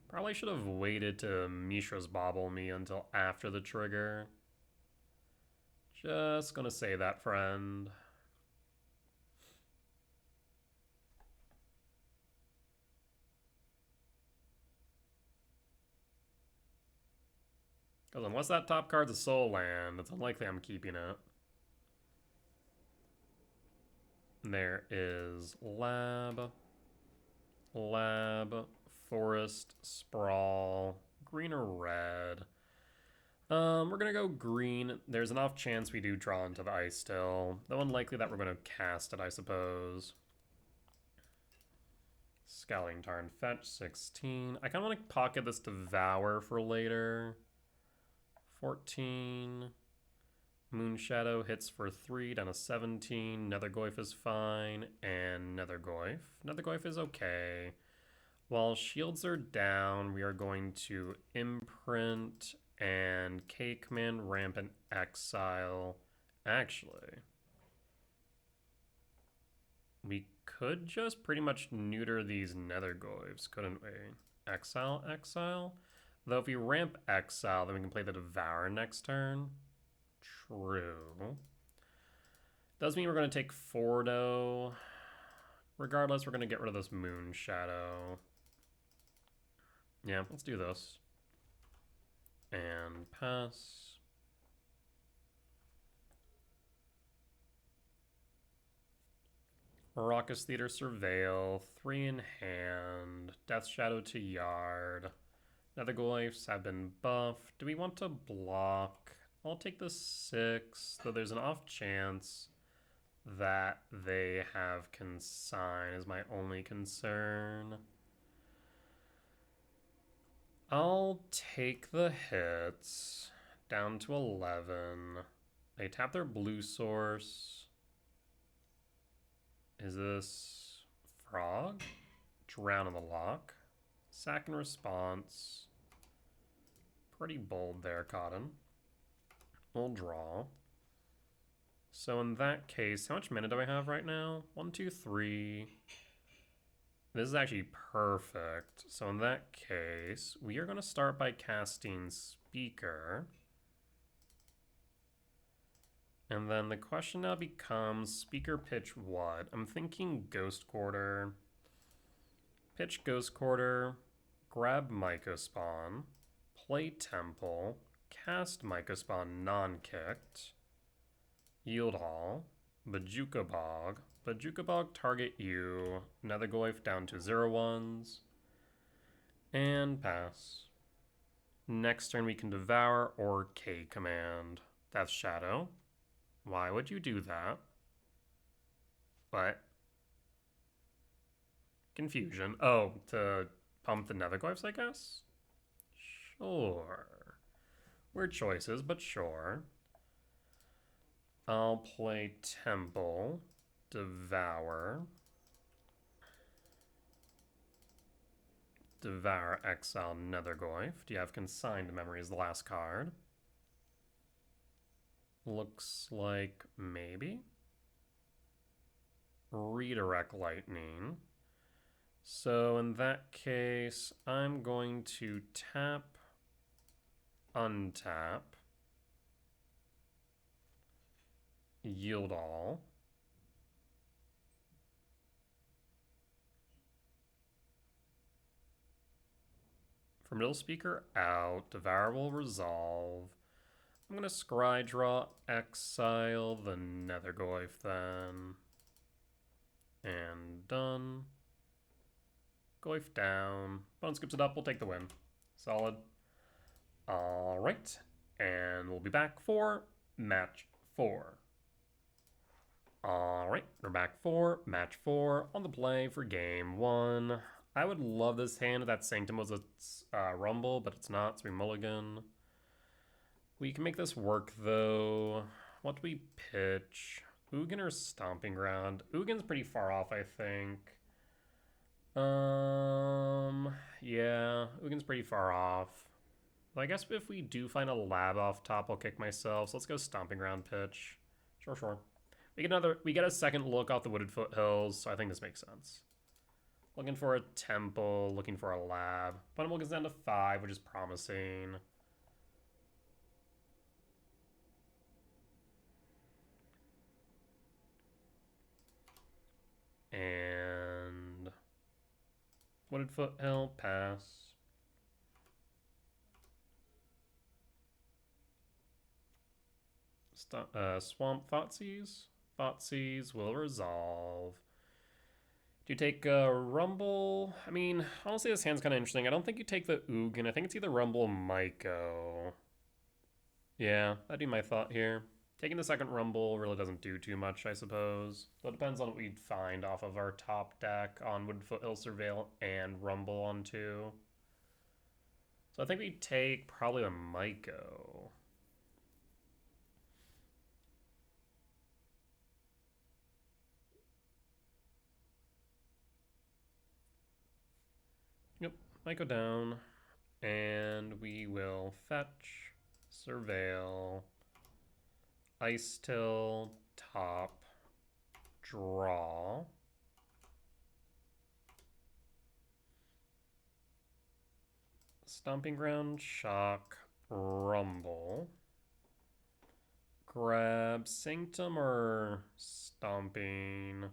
Speaker 1: Probably should have waited to Mishra's Bobble me until after the trigger. Just gonna say that, friend. Because unless that top card's a Soul Land, it's unlikely I'm keeping it. There is Lab, Forest, Sprawl, green or red. We're gonna go green. There's an off chance we do draw into the ice still, though unlikely that we're gonna cast it, I suppose. Scowling Tarn, fetch 16. I kind of want to pocket this Devour for later. 14. Moon Shadow hits for 3, down to 17. Nethergoyf is fine, and Nethergoyf. Nethergoyf is okay. While shields are down, we are going to Imprint and K-Command, Rampant Exile. Actually, we could just pretty much neuter these Nethergoyfs, couldn't we? Exile? Though if we ramp Exile, then we can play the Devour next turn. True. Does mean we're going to take 4, though. Regardless, we're going to get rid of this Moon Shadow. Yeah, let's do this. And pass. Raucous Theater Surveil, 3 in hand. Death Shadow to Yard. Nethergoyfs have been buffed. Do we want to block? I'll take the 6, though there's an off chance that they have Consign is my only concern. I'll take the hits down to 11. They tap their blue source. Is this Frog? Drown in the lock. Sack and response. Pretty bold there, Cotton. We'll draw. So in that case, how much mana do I have right now? 1, 2, 3. This is actually perfect. So in that case, we are going to start by casting Speaker. And then the question now becomes, Speaker pitch what? I'm thinking Ghost Quarter. Pitch Ghost Quarter, grab Mycospawn, play Temple, cast Mycospawn non-kicked, Yield Hall, Bajuka Bog target you, Nethergoyf down to 0/1s, and pass. Next turn we can Devour or K-Command. That's Shadow. Why would you do that? What? Confusion. Oh, to pump the Nethergoyfs, I guess? Sure. Weird choices, but sure. I'll play Temple, Devour, Exile, Nethergoyf. Do you have Consigned Memory as the last card? Looks like maybe. Redirect Lightning. So in that case, I'm going to tap, untap, yield all. For middle speaker out, Devour will resolve. I'm going to scry draw, exile the Nethergoyf then. And done. Goyf down. Bone skips it up, we'll take the win. Solid. Alright. And we'll be back for match 4. Alright, we're back for match 4 on the play for game 1. I would love this hand if that Sanctum was a Rumble, but it's not, so we mulligan. We can make this work, though. What do we pitch? Ugin or Stomping Ground? Ugin's pretty far off, I think. Yeah, Ugin's pretty far off. Well, I guess if we do find a lab off top, I'll kick myself. So let's go Stomping Ground pitch. Sure. We get a second look off the Wooded Foothills, so I think this makes sense. Looking for a temple, looking for a lab. But gets down to 5, which is promising. And Wooded Foothill, pass. Swamp Thoughtseize. Thoughtseize will resolve. Do you take Rumble? I mean, honestly, this hand's kind of interesting. I don't think you take the Ugin. I think it's either Rumble or Myco. Yeah, that'd be my thought here. Taking the second Rumble really doesn't do too much, I suppose. So it depends on what we'd find off of our top deck on Wooded Foothill, Surveil, and Rumble on 2. So I think we take probably the Myco. Yep, Myco down. And we will fetch, Surveil, Ice Till, top, draw. Stomping Ground, shock, Rumble. Grab Sanctum or Stomping.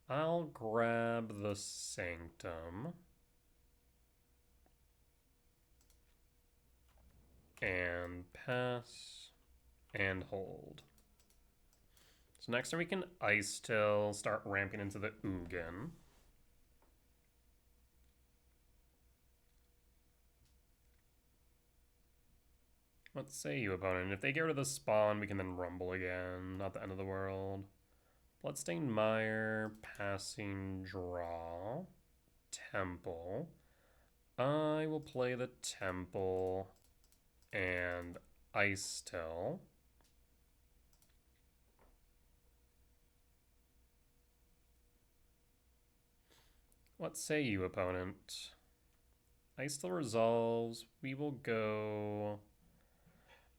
Speaker 1: I'll grab the Sanctum. And pass. And hold. So next turn we can Ice Till, start ramping into the Ugin. What say you, opponent? If they get rid of the spawn, we can then Rumble again. Not the end of the world. Bloodstained Mire, passing draw, Temple. I will play the Temple and Ice Till. What say you, opponent? Ice Till resolves. We will go,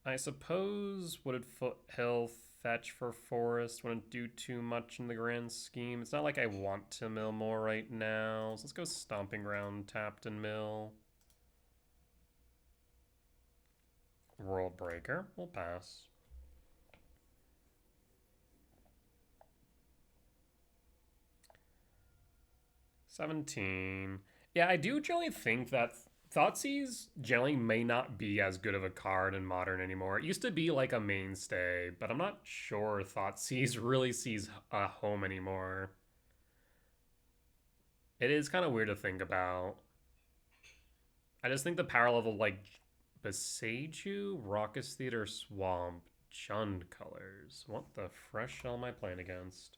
Speaker 1: I suppose, Wooded Foothill, fetch for forest. Wouldn't do too much in the grand scheme. It's not like I want to mill more right now. So let's go Stomping Ground, tapped and mill. World Breaker, we'll pass. $17. Yeah, I do generally think that Thoughtseize generally may not be as good of a card in Modern anymore. It used to be like a mainstay, but I'm not sure Thoughtseize really sees a home anymore. It is kind of weird to think about. I just think the power level, like Beseiju, Raucous Theater, Swamp, Jund colors. What the fresh hell am I playing against?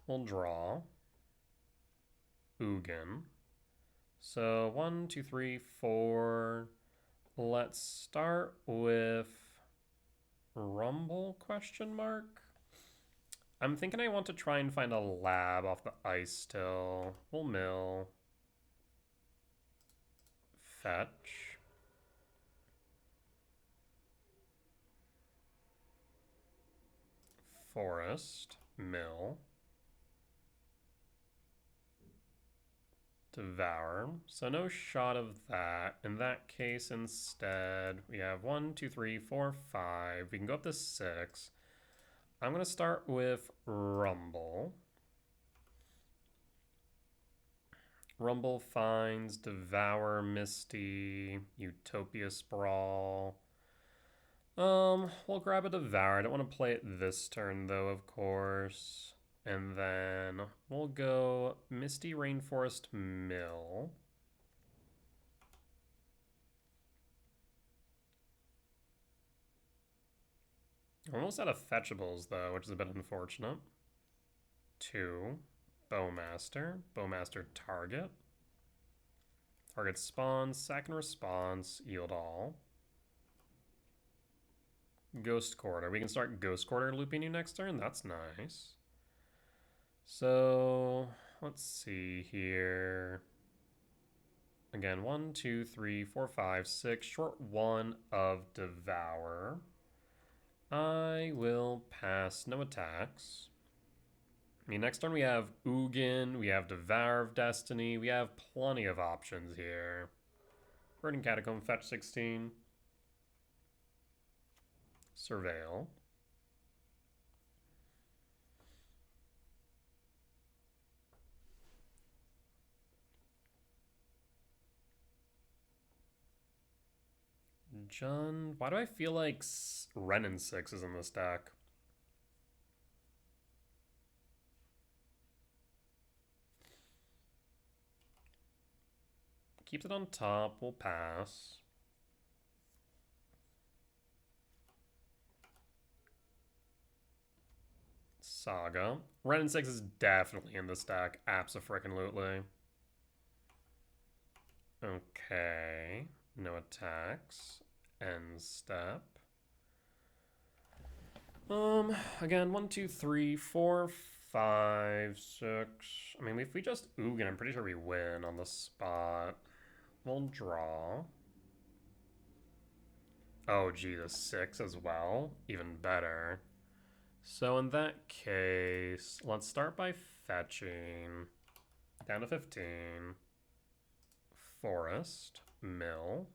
Speaker 1: We'll draw. Ugin. So 1, 2, 3, 4. Let's start with Rumble question mark. I'm thinking I want to try and find a lab off the ice still. We'll mill. Fetch. Forest. Mill. Devour. So no shot of that. In that case, instead, we have 1, 2, 3, 4, 5. We can go up to 6. I'm going to start with Rumble. Rumble finds Devour, Misty, Utopia Sprawl. We'll grab a Devour. I don't want to play it this turn, though, of course. And then we'll go Misty Rainforest Mill. Almost out of fetchables, though, which is a bit unfortunate. 2. Bowmaster. Bowmaster target. Target spawns. Second response. Yield all. Ghost Quarter. We can start Ghost Quarter looping you next turn. That's nice. So, let's see here. Again, 1, 2, 3, 4, 5, 6. Short 1 of Devour. I will pass. No attacks. I mean, next turn we have Ugin, we have Devour of Destiny, we have plenty of options here. Burning Catacomb, fetch 16. Surveil. Jund. Why do I feel like Renin 6 is in this deck? Keeps it on top. We'll pass. Saga. Renin 6 is definitely in this deck. Abso-frickin-lutely. Okay. No attacks. End step. Again, 1, 2, 3, 4, 5, 6. I mean, if we just Ugin, I'm pretty sure we win on the spot. We'll draw. Oh, gee, the 6 as well. Even better. So in that case, let's start by fetching. Down to 15. Forest. Mill.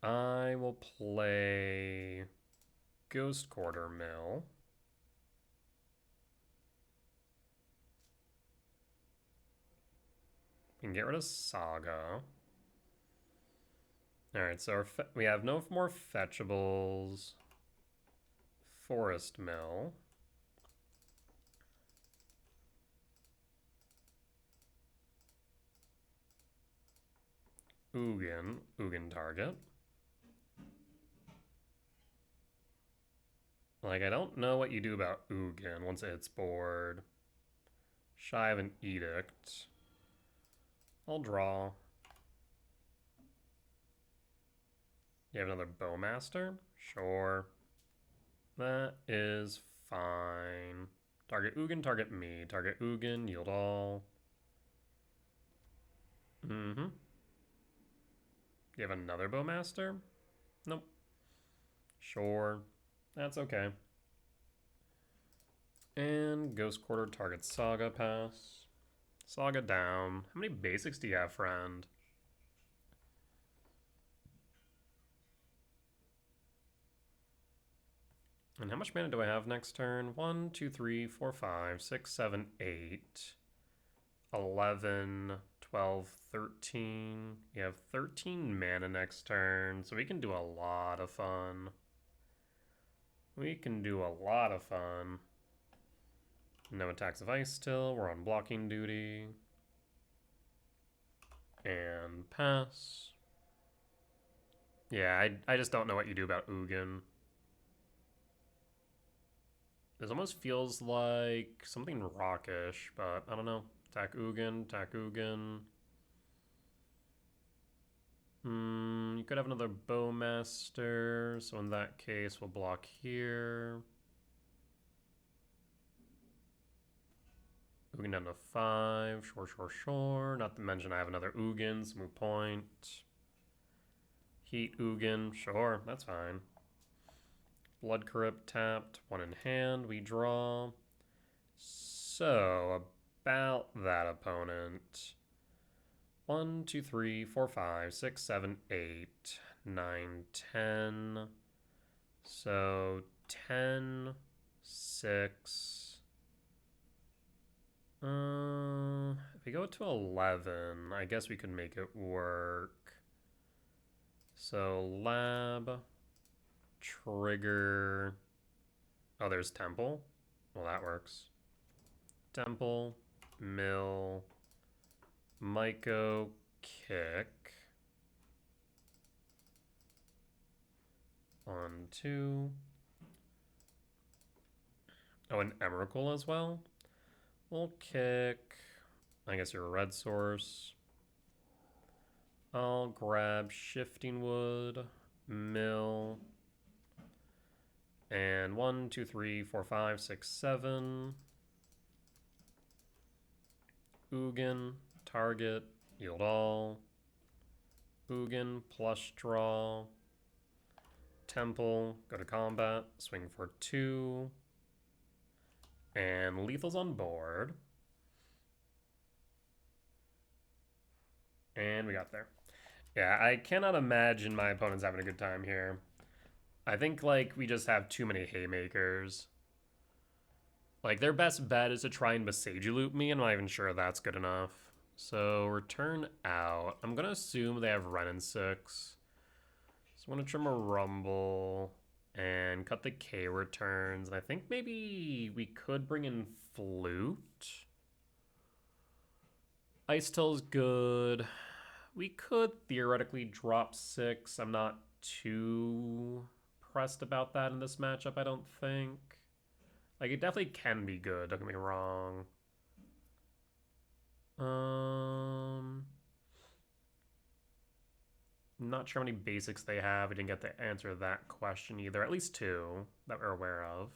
Speaker 1: I will play Ghost Quarter Mill. We can get rid of Saga. Alright, so we have no more fetchables. Forest Mill. Ugin. Ugin target. Like, I don't know what you do about Ugin once it hits board. Shy of an Edict. I'll draw. You have another Bowmaster? Sure. That is fine. Target Ugin, target me. Target Ugin, yield all. You have another Bowmaster? Nope. Sure. That's okay. And Ghost Quarter targets Saga, pass. Saga down. How many basics do you have, friend? And how much mana do I have next turn? 1, 2, 3, 4, 5, 6, 7, 8, 11, 12, 13. We have 13 mana next turn, so we can do a lot of fun. We can do a lot of fun. No attacks of ice still. We're on blocking duty. And pass. Yeah, I just don't know what you do about Ugin. This almost feels like something rockish, but I don't know. Attack Ugin, attack Ugin. You could have another Bowmaster, so in that case, we'll block here. Ugin down to 5. Sure. Not to mention I have another Ugin, so moot point. Heat Ugin, sure, that's fine. Blood Corrupt tapped, 1 in hand, we draw. So, about that opponent. 1, 2, 3, 4, 5, 6, 7, 8, 9, 10. So 10, 6. If we go to 11, I guess we could make it work. So lab, trigger. Oh, there's temple. Well, that works. Temple, mill, Myco, kick. 1, 2. Oh, an Emrakul as well? We'll kick. I guess you're a red source. I'll grab Shifting Wood, mill, and 1, 2, 3, 4, 5, 6, 7. Ugin, target, yield all. Ugin, plush draw. Temple, go to combat, swing for 2. And lethal's on board. And we got there. Yeah, I cannot imagine my opponent's having a good time here. I think, like, we just have too many haymakers. Like, their best bet is to try and Besage loop me. I'm not even sure that's good enough. So, return out. I'm going to assume they have Ren and 6. So, I'm going to trim a Rumble and cut the K returns. And I think maybe we could bring in Flute. Ice Till's good. We could theoretically drop 6. I'm not too pressed about that in this matchup, I don't think. Like, it definitely can be good, don't get me wrong. Not sure how many basics they have. We didn't get to answer that question either. At least 2 that we're aware of.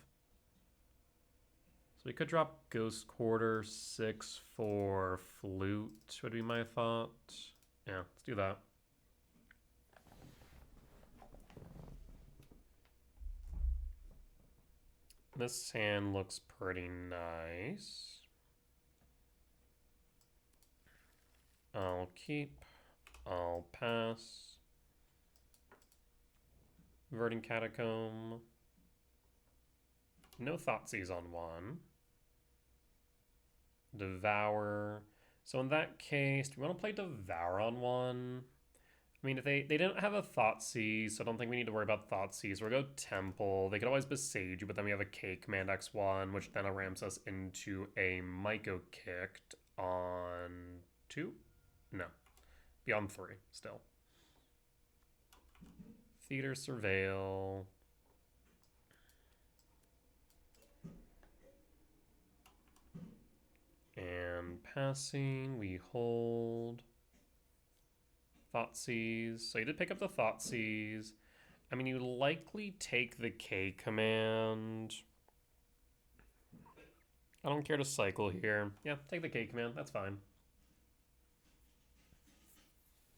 Speaker 1: So we could drop Ghost Quarter, 6 for Flute, would be my thought. Yeah, let's do that. This hand looks pretty nice. I'll keep. I'll pass. Verdant Catacomb. No Thoughtseize on 1. Devour. So in that case, do we want to play Devour on 1? I mean, if they didn't have a Thoughtseize, so I don't think we need to worry about Thoughtseize. We'll go Temple. They could always Besage you, but then we have a K command X1, which then ramps us into a Myco kicked on 2? No. Beyond 3, still. Theater Surveil. And passing, we hold. Thoughtseize. So you did pick up the Thoughtseize. I mean, you likely take the K command. I don't care to cycle here. Yeah, take the K command. That's fine.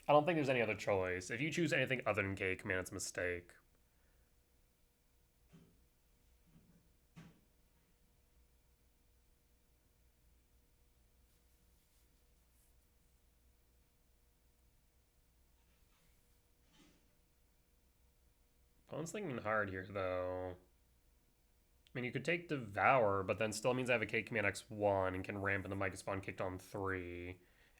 Speaker 1: I don't think there's any other choice. If you choose anything other than K command, it's a mistake. Opponent's thinking hard here, though. I mean, you could take Devour, but then still means I have a K command X1 and can ramp into Myco Spawn kicked on 3.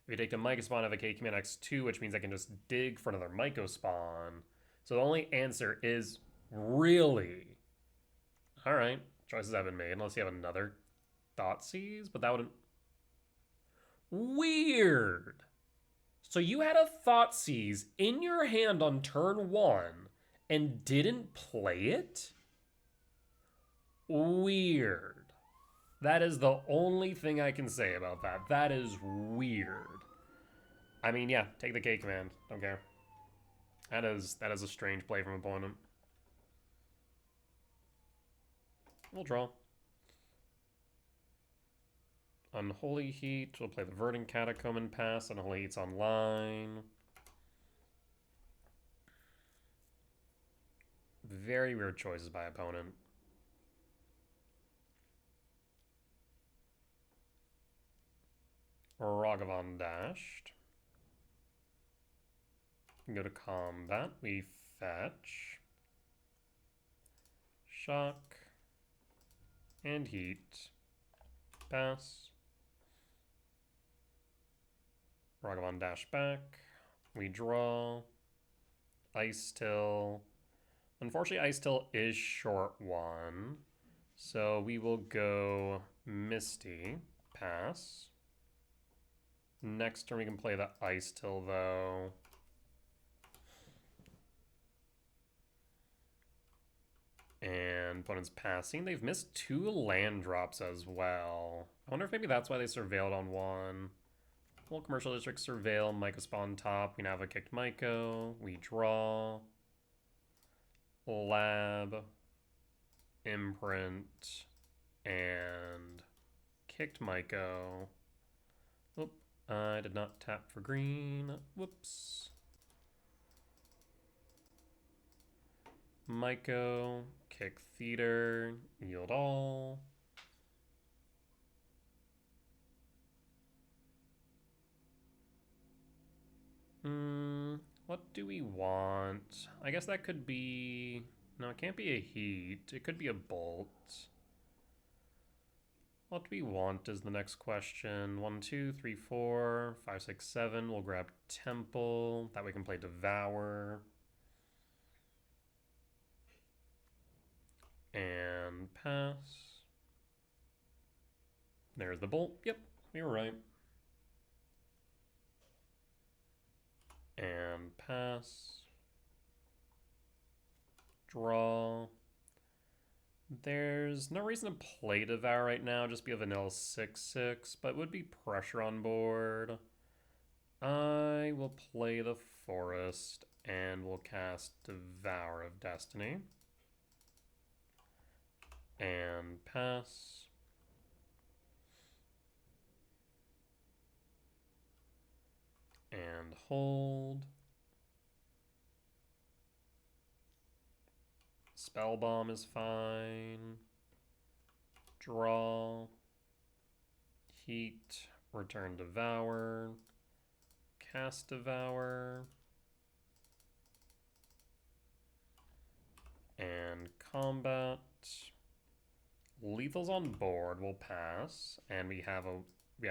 Speaker 1: If you take the Myco Spawn, I have a K command X2, which means I can just dig for another Myco Spawn. So the only answer is really. Alright, choices have been made, unless you have another Thoughtseize, but that wouldn't. Weird. So you had a Thoughtseize in your hand on turn 1 and didn't play it? weird. That is the only thing I can say about that. That is weird. I mean, yeah, take the K command. Don't care. That is a strange play from opponent. We'll draw. Unholy Heat. We'll play the Verdant Catacomb and pass. Unholy Heat's online. Very weird choices by opponent. Ragavan dashed. Go to combat. We fetch. Shock. And heat. Pass. Ragavan dash back. We draw. Ice Till. Unfortunately, Ice Till is short one. So we will go Misty. Pass. Next turn we can play the Ice Till though. And opponent's passing. They've missed 2 land drops as well. I wonder if maybe that's why they surveilled on 1. Well, Commercial District surveil, Myco spawn top. We now have a kicked Myco. We draw. Lab. Imprint. And kicked Myco. Oop, I did not tap for green. Whoops. Myco, kick Theater, yield all. What do we want? I guess that could be... No, it can't be a Heat. It could be a Bolt. What do we want is the next question. 1, 2, 3, 4, 5, 6, 7. We'll grab Temple. That way we can play Devour. And pass. There's the Bolt. Yep, we were right. And pass. Draw. There's no reason to play Devour right now, just be a vanilla 6/6, but would be pressure on board. I will play the Forest and we'll cast Devour of Destiny. And pass. And hold. Spell Bomb is fine. Draw. Heat. Return Devour. Cast Devour. And combat. Lethal's on board. We'll pass. And we have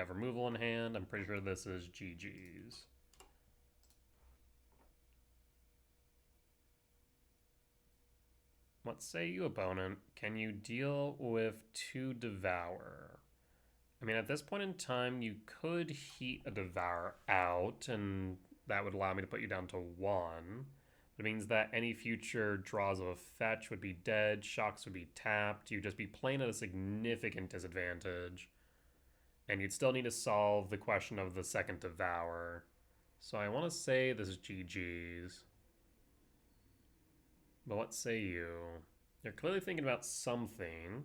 Speaker 1: removal in hand. I'm pretty sure this is GG's. What say you, opponent? Can you deal with 2 Devour? I mean, at this point in time, you could heat a Devour out, and that would allow me to put you down to 1. It means that any future draws of a fetch would be dead, shocks would be tapped, you'd just be playing at a significant disadvantage. And you'd still need to solve the question of the second Devour. So I want to say this is GG's. But what say you? You're clearly thinking about something.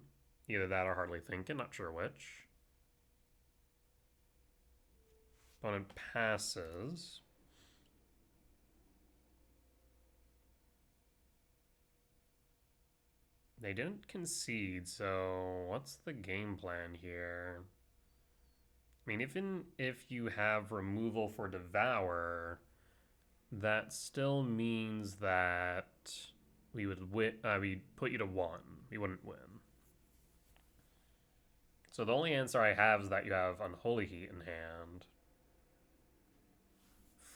Speaker 1: Either that or hardly thinking, not sure which. Opponent passes. They didn't concede, so what's the game plan here? I mean, even if you have removal for Devour, that still means that we would we'd put you to 1. We wouldn't win. So the only answer I have is that you have Unholy Heat in hand.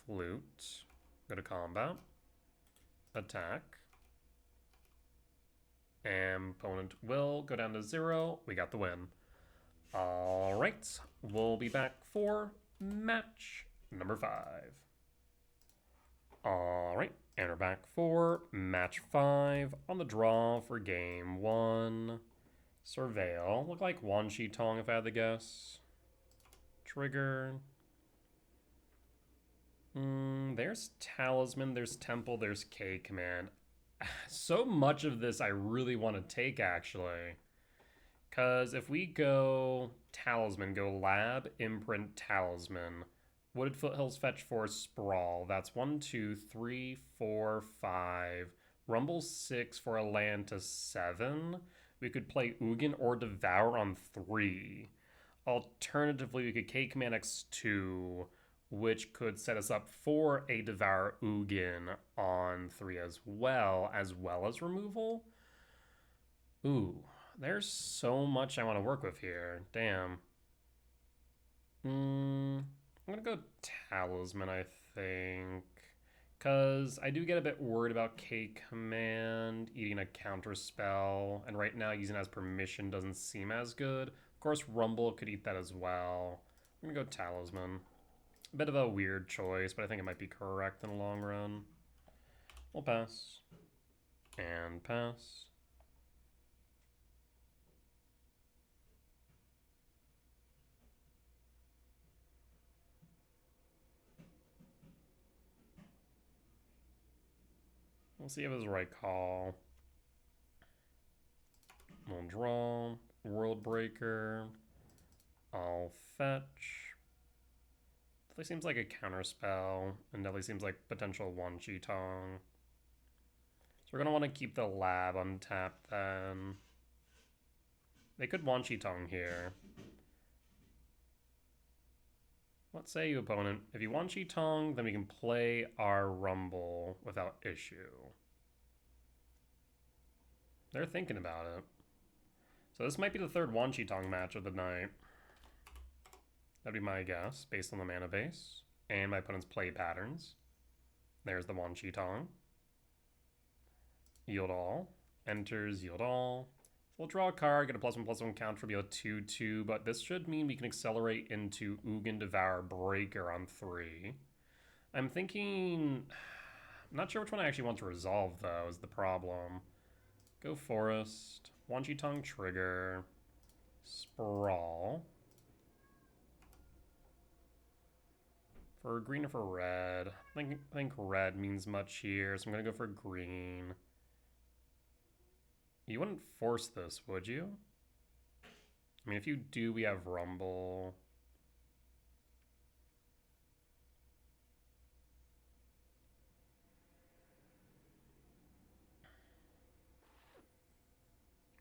Speaker 1: Flute. Go to combat. Attack. And opponent will go down to 0. We got the win. All right. We'll be back for match number 5. All right. And we're back for match 5 on the draw for game 1. Surveil. Look like Wan Shi Tong if I had to guess. Trigger. There's Talisman, there's Temple, there's K Command. So much of this I really want to take, actually. Because if we go Talisman, go Lab, Imprint, Talisman. Wooded Foothills fetch for Sprawl. That's 1, 2, 3, 4, 5. Rumble 6 for a land to 7. We could play Ugin or Devour on 3. Alternatively, we could K Command X2, which could set us up for a Devour Ugin on 3 as well as removal. Ooh, there's so much I want to work with here. Damn. I'm gonna go Talisman, I think. Because I do get a bit worried about K Command eating a counter spell, and right now using it as permission doesn't seem as good. Of course, Rumble could eat that as well. I'm gonna go Talisman. A bit of a weird choice, but I think it might be correct in the long run. We'll pass. And pass. We'll see if it's the right call. We'll draw. World Breaker. I'll fetch. Definitely seems like a counterspell, and definitely seems like potential Wan Shi Tong. So we're gonna want to keep the Lab untapped then. They could Wan Shi Tong here. What say you, opponent? If you Wan Shi Tong, then we can play our Rumble without issue. They're thinking about it. So this might be the third Wan Shi Tong match of the night. That'd be my guess, based on the mana base and my opponent's play patterns. There's the Wan Shi Tong. Yield all. Enters, yield all. So we'll draw a card, get a +1/+1 counter, be a 2/2, but this should mean we can accelerate into Ugin Devour Breaker on 3. I'm thinking... I'm not sure which one I actually want to resolve, though, is the problem. Go Forest. Wan Shi Tong trigger. Sprawl. For green or for red? I think red means much here, so I'm going to go for green. You wouldn't force this, would you? I mean, if you do, we have Rumble.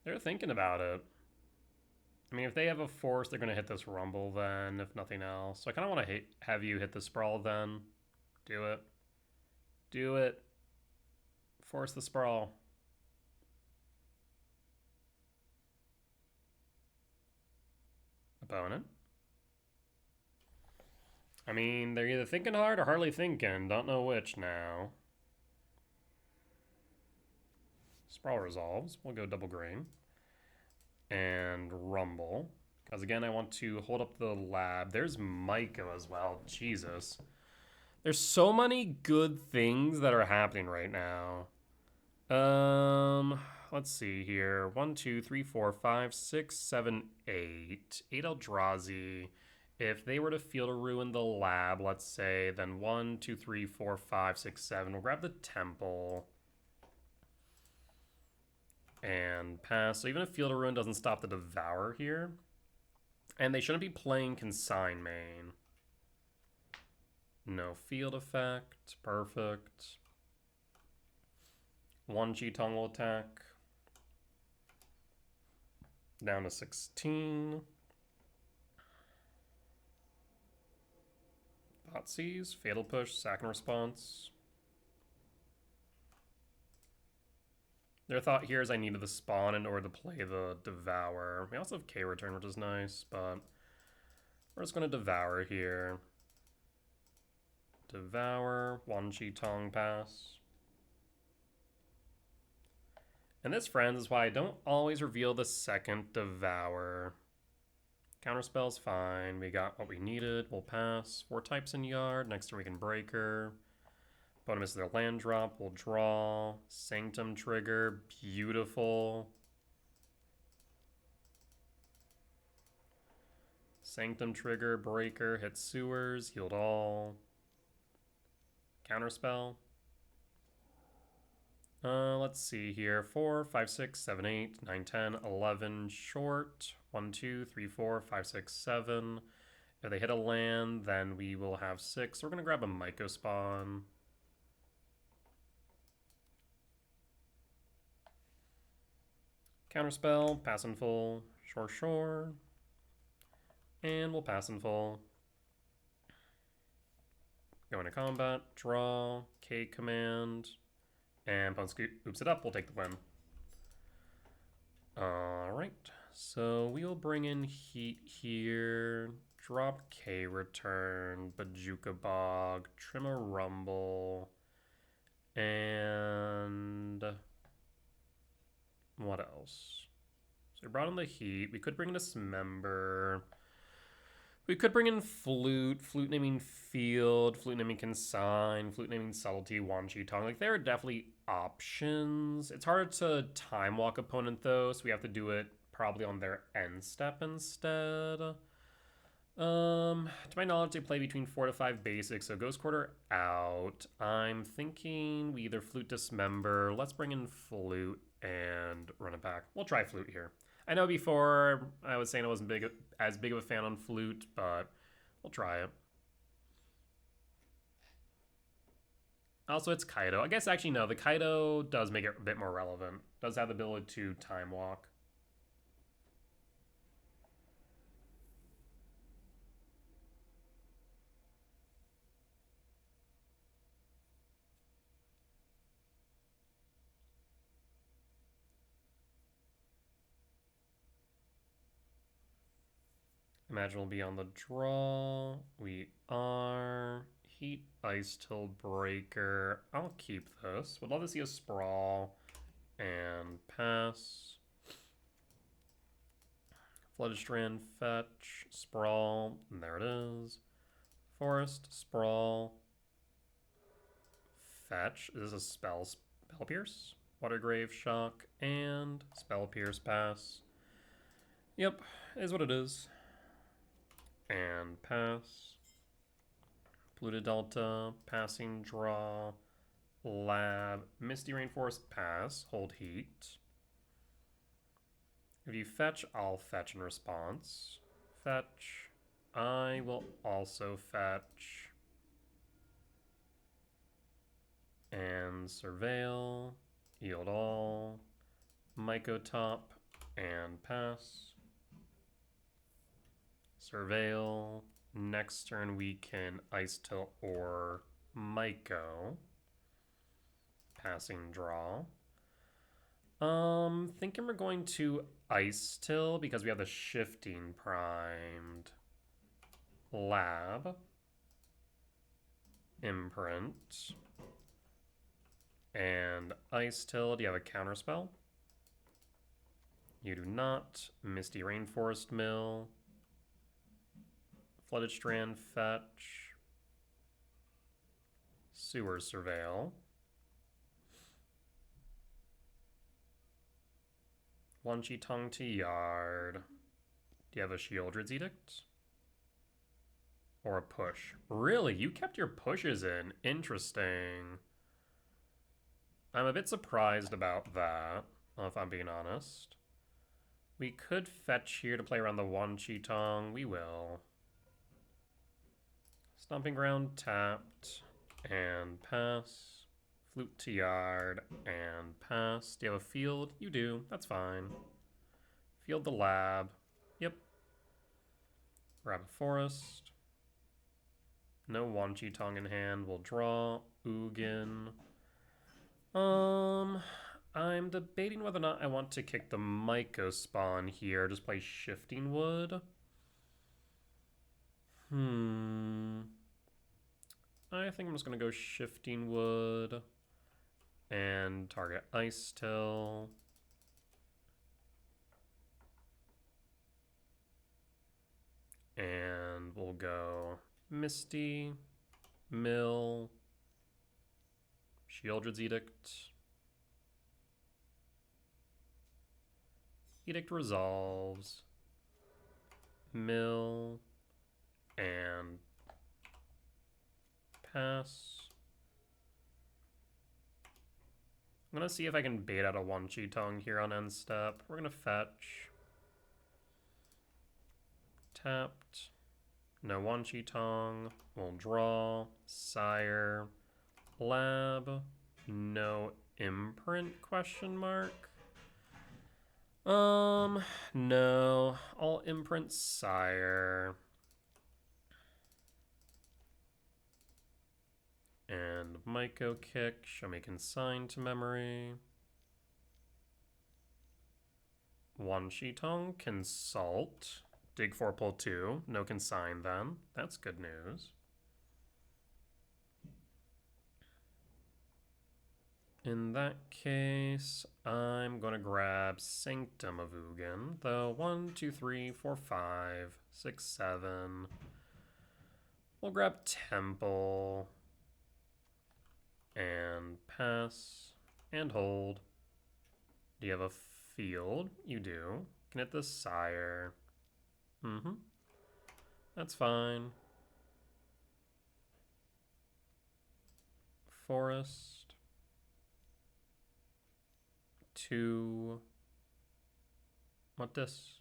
Speaker 1: They're thinking about it. I mean, if they have a force, they're going to hit this Rumble then, if nothing else. So I kind of want to have you hit the Sprawl then. Do it. Do it. Force the Sprawl. Opponent. I mean, they're either thinking hard or hardly thinking. Don't know which now. Sprawl resolves. We'll go double green. And Rumble. Because again, I want to hold up the Lab. There's Myco as well. Jesus. There's so many good things that are happening right now. Let's see here. 1, 2, 3, 4, 5, 6, 7, 8. 8 Eldrazi. If they were to Field of Ruin the Lab, let's say, then 1, 2, 3, 4, 5, 6, 7. We'll grab the Temple. And pass. So even if Field of Ruin doesn't stop the Devour here. And they shouldn't be playing Consign main. No field effect. Perfect. Wan Shi Tong will attack. Down to 16. Thoughtseize. Fatal Push. Sack and Response. Their thought here is I needed the spawn in order to play the Devour. We also have K-Return, which is nice, but we're just going to Devour here. Devour, Wan Shi Tong pass. And this, friends, is why I don't always reveal the second Devour. Counterspell's fine. We got what we needed. We'll pass. 4 types in yard. Next turn we can Breaker. Opponent misses their land drop. We'll draw. Sanctum trigger. Beautiful. Sanctum trigger, breaker, hit sewers, healed all. Counterspell. Let's see here. 4, 5, 6, 7, 8, 9, 10, 11 short. 1, 2, 3, 4, 5, 6, 7. If they hit a land, then we will have 6. So we're going to grab a Myco Spawn. Counterspell, pass in full, shore. And we'll pass in full. Go into combat, draw, K command, and opponent scoops it up. We'll take the win. Alright, so we'll bring in Heat here, drop K return, Bajuka Bog, trim a Rumble, and what else? So we brought in the Heat. We could bring in Dismember. We could bring in Flute naming Field, Flute naming Consign, Flute naming Subtlety, Wan Shi Tong. Like, there are definitely options. It's hard to time walk opponent, though, so we have to do it probably on their end step instead. To my knowledge, they play between 4 to 5 basics, so Ghost Quarter out. I'm thinking we either Flute Dismember. Let's bring in Flute and run it back. We'll try Flute here. I know before I was saying I wasn't as big of a fan on Flute, but we'll try it. Also, it's Kaido. I guess actually no, the Kaido does make it a bit more relevant. Does have the ability to time walk. Imagine we'll be on the draw. We are. Heat, Ice Till Breaker. I'll keep this. Would love to see a Sprawl and pass. Flooded Strand, fetch, Sprawl. And there it is. Forest, Sprawl. Fetch. Is this a Spell Pierce? Watergrave, Shock, and Spell Pierce, pass. Yep, is what it is. And pass. Polluted Delta, passing, draw, lab, Misty Rainforest, pass, hold Heat. If you fetch, I'll fetch in response. Fetch. I will also fetch. And Surveil, yield all, Myco Top, and pass. Surveil. Next turn we can Ice Till or Myco. Passing draw. Thinking we're going to Ice Till because we have the Shifting primed. Lab. Imprint. And Ice Till. Do you have a counterspell? You do not. Misty Rainforest Mill. Flooded Strand, fetch. Sewer Surveil. Wan Shi Tong to Yard. Do you have a Shieldred's Edict? Or a push? Really? You kept your pushes in. Interesting. I'm a bit surprised about that, if I'm being honest. We could fetch here to play around the Wan Shi Tong. We will. Stomping Ground tapped and pass. Flute to Yard and pass. Do you have a field? You do. That's fine. Field the lab. Yep. Grab a forest. No Wan Shi Tong in hand. We'll draw. Ugin. I'm debating whether or not I want to kick the Myco Spawn here. Just play Shifting Wood. I think I'm just going to go Shifting Wood and target Ice Till. And we'll go Misty, Mill, Shieldred's Edict. Edict resolves. mill, and pass. I'm gonna see if I can bait out a Wan Shi Tong here on end step. We're gonna fetch. Tapped. No Wan Shi Tong. We'll draw. Sire. Lab. No imprint, question mark. No. I'll imprint Sire. And Myco Kick. Show me consign to memory. Wan Shi Tong. Consult. Dig 4, pull 2. No consign then. That's good news. In that case, I'm going to grab Sanctum of Ugin. Though 1, 2, 3, 4, 5, 6, 7. We'll grab Temple. And pass. And hold. Do you have a field? You do. Can hit the Sire. That's fine. Forest. 2. What this?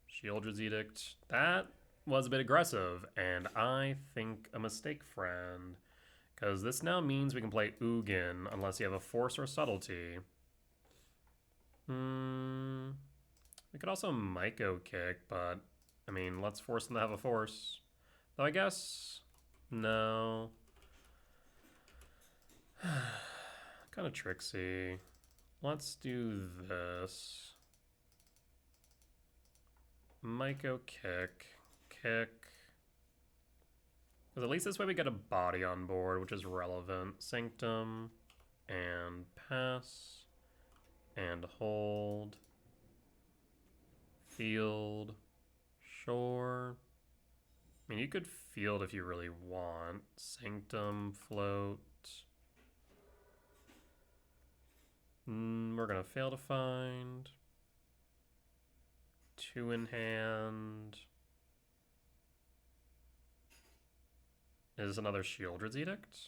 Speaker 1: Sheoldred's Edict. That was a bit aggressive, and I think a mistake, friend. Because this now means we can play Ugin unless you have a Force or Subtlety. We could also Myco Kick, but I mean, let's force them to have a Force. Though I guess, no. Kind of tricksy. Let's do this. Myco Kick. Kick. Because at least this way we get a body on board, which is relevant. Sanctum. And pass. And hold. Field. Shore. I mean, you could field if you really want. Sanctum, float. We're going to fail to find. 2 in hand. Is this another Sheoldred's Edict?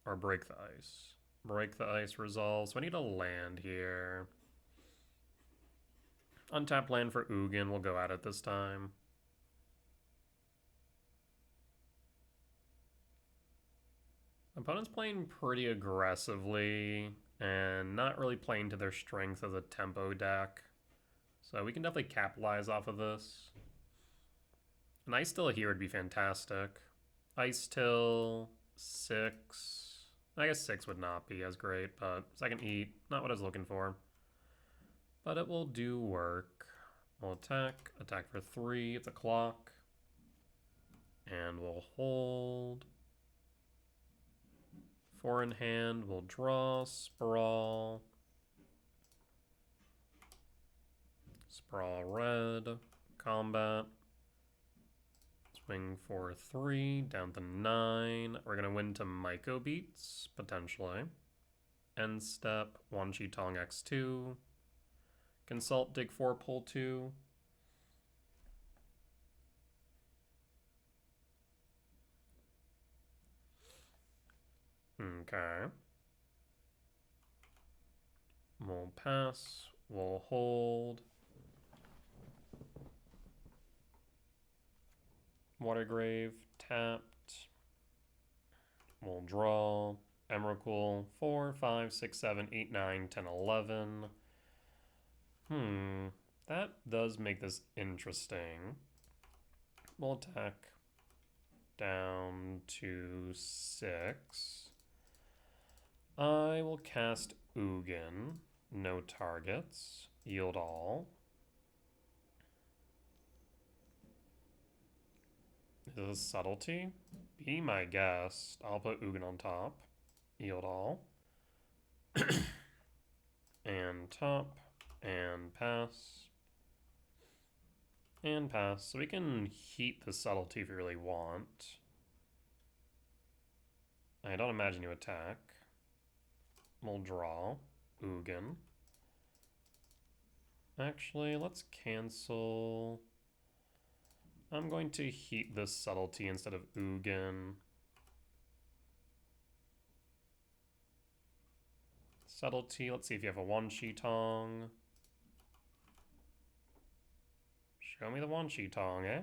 Speaker 1: Or Break the Ice? Break the Ice resolves. So I need a land here. Untapped land for Ugin. We'll go at it this time. Opponent's playing pretty aggressively and not really playing to their strength as a tempo deck. So we can definitely capitalize off of this. An Ice Till here would be fantastic. Ice Till, 6. I guess 6 would not be as great, but second eat, not what I was looking for. But it will do work. We'll attack for 3, it's a clock. And we'll hold. 4 in hand, we'll draw, sprawl. Sprawl red, combat. Swing for 3, down to 9. We're going to win to Myco Beats, potentially. End step, Wan Shi Tong X2. Consult, dig 4, pull 2. Okay. We'll pass, we'll hold. Watergrave, tapped. We'll draw. Emrakul, 4, 5, 6, 7, 8, 9, 10, 11. That does make this interesting. We'll attack down to 6. I will cast Ugin. No targets. Yield all. Is this subtlety? Be my guest. I'll put Ugin on top. Yield all. And top. And pass. And pass. So we can heat the subtlety if you really want. I don't imagine you attack. We'll draw. Ugin. Actually, let's cancel I'm going to heat this Subtlety instead of Ugin. Subtlety, let's see if you have a Wan Shi Tong. Show me the Wan Shi Tong, eh?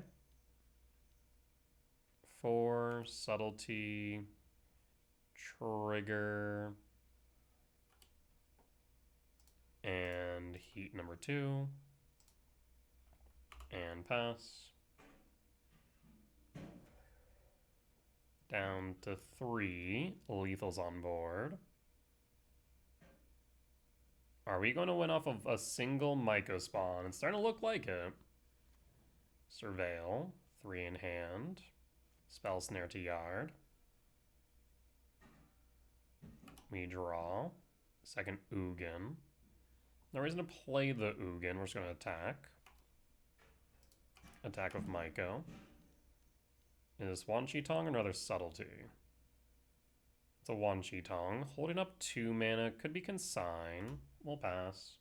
Speaker 1: 4, Subtlety, Trigger, and heat number 2, and pass. Down to 3, Lethal's on board. Are we going to win off of a single Myco spawn? It's starting to look like it. Surveil, 3 in hand. Spell Snare to Yard. We draw. Second Ugin. No reason to play the Ugin. We're just going to attack. Attack with Myco. Is this Wan Shi Tong or another Subtlety? It's a Wan Shi Tong. Holding up 2 mana. Could be Consign. We'll pass.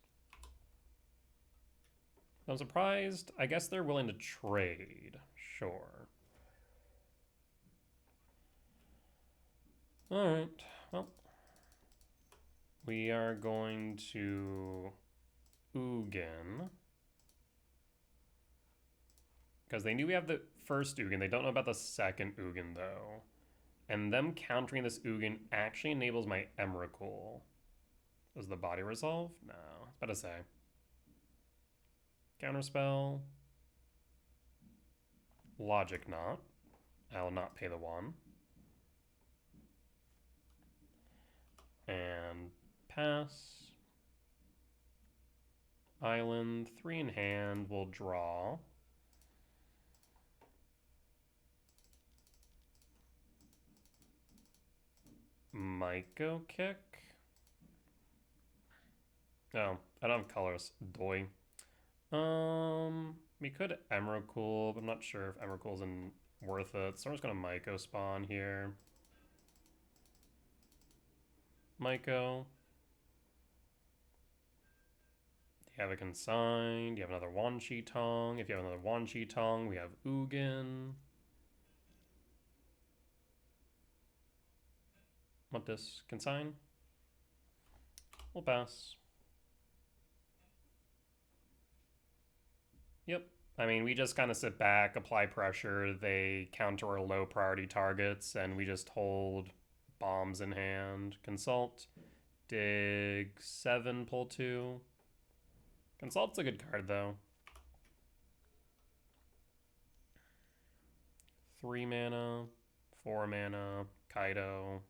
Speaker 1: I'm surprised. I guess they're willing to trade. Sure. Alright. Well. We are going to Ugin. Because they knew we have the first Ugin. They don't know about the second Ugin, though. And them countering this Ugin actually enables my Emrakul. Does the body resolve? No. I was about to say. Counterspell. Logic Knot. I will not pay the 1. And pass. Island. 3 in hand. We'll draw. Myco Kick. Oh, I don't have colors. Doy. We could Emrakul, but I'm not sure if Emrakul's worth it. So I'm just gonna Myco spawn here. Myco. Do you have a Consign? Do you have another Wan Shi Tong? If you have another Wan Shi Tong, we have Ugin. Want this Consign? We'll pass. Yep. I mean, we just kind of sit back, apply pressure. They counter our low priority targets, and we just hold bombs in hand. Consult. Dig 7, pull 2. Consult's a good card, though. 3 mana, 4 mana, Kaido.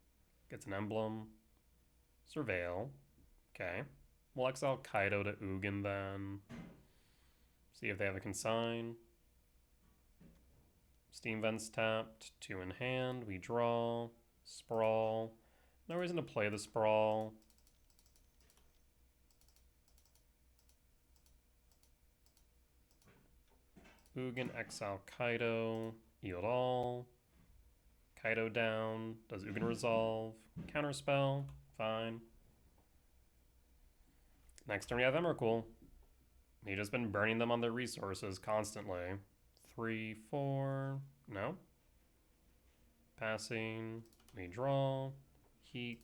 Speaker 1: Gets an emblem. Surveil. Okay. We'll exile Kaido to Ugin then. See if they have a Consign. Steam Vents tapped. 2 in hand. We draw. Sprawl. No reason to play the Sprawl. Ugin, exile Kaido. Yield all. Kaido down. Does Ugin resolve? Counterspell. Fine. Next turn we have Emrakul. We've just been burning them on their resources constantly. 3, 4. No. Passing. We draw. Heat.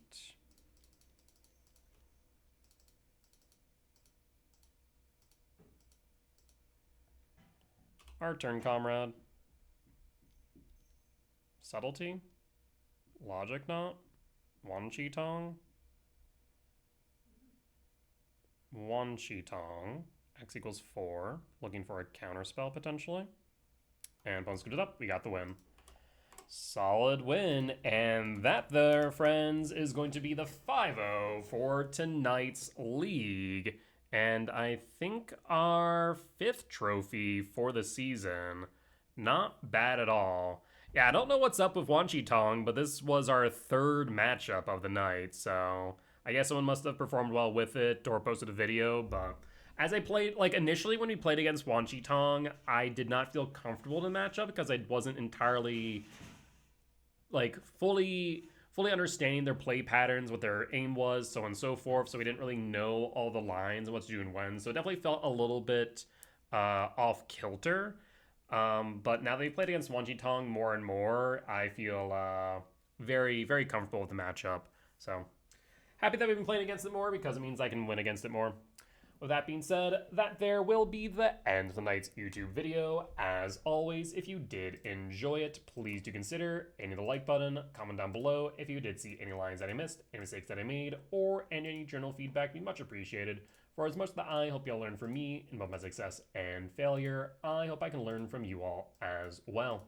Speaker 1: Our turn, comrade. Subtlety. Logic Knot. Wan Shi Tong. Wan Shi Tong. X equals 4. Looking for a counterspell potentially. And opponent scooted up. We got the win. Solid win. And that there, friends, is going to be the 5-0 for tonight's league. And I think our 5th trophy for the season. Not bad at all. Yeah, I don't know what's up with Wan Shi Tong, but this was our 3rd matchup of the night. So I guess someone must have performed well with it or posted a video, but as I played, like initially when we played against Wan Shi Tong, I did not feel comfortable in the matchup because I wasn't entirely like fully understanding their play patterns, what their aim was, so on and so forth. So we didn't really know all the lines and what to do and when. So it definitely felt a little bit off kilter. But now that we've played against Wan Shi Tong more and more, I feel very, very comfortable with the matchup. So happy that we've been playing against it more because it means I can win against it more. With that being said, that there will be the end of the night's YouTube video. As always, if you did enjoy it, please do consider hitting the like button, comment down below if you did see any lines that I missed, any mistakes that I made, or any general feedback would be much appreciated. For as much that I hope you'll learn from me in both my success and failure, I hope I can learn from you all as well.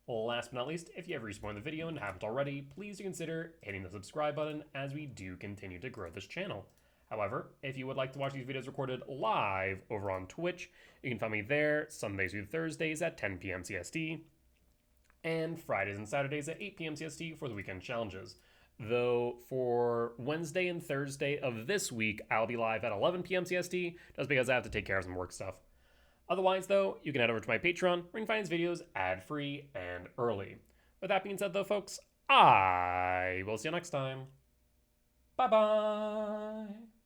Speaker 1: Last but not least, if you have respawned the video and haven't already, please do consider hitting the subscribe button as we do continue to grow this channel. However, if you would like to watch these videos recorded live over on Twitch, you can find me there Sundays through Thursdays at 10 p.m. CST, and Fridays and Saturdays at 8 p.m. CST for the weekend challenges. Though for Wednesday and Thursday of this week, I'll be live at 11 p.m. CST, just because I have to take care of some work stuff. Otherwise, though, you can head over to my Patreon, where you can find these videos ad-free and early. With that being said, though, folks, I will see you next time. Bye-bye!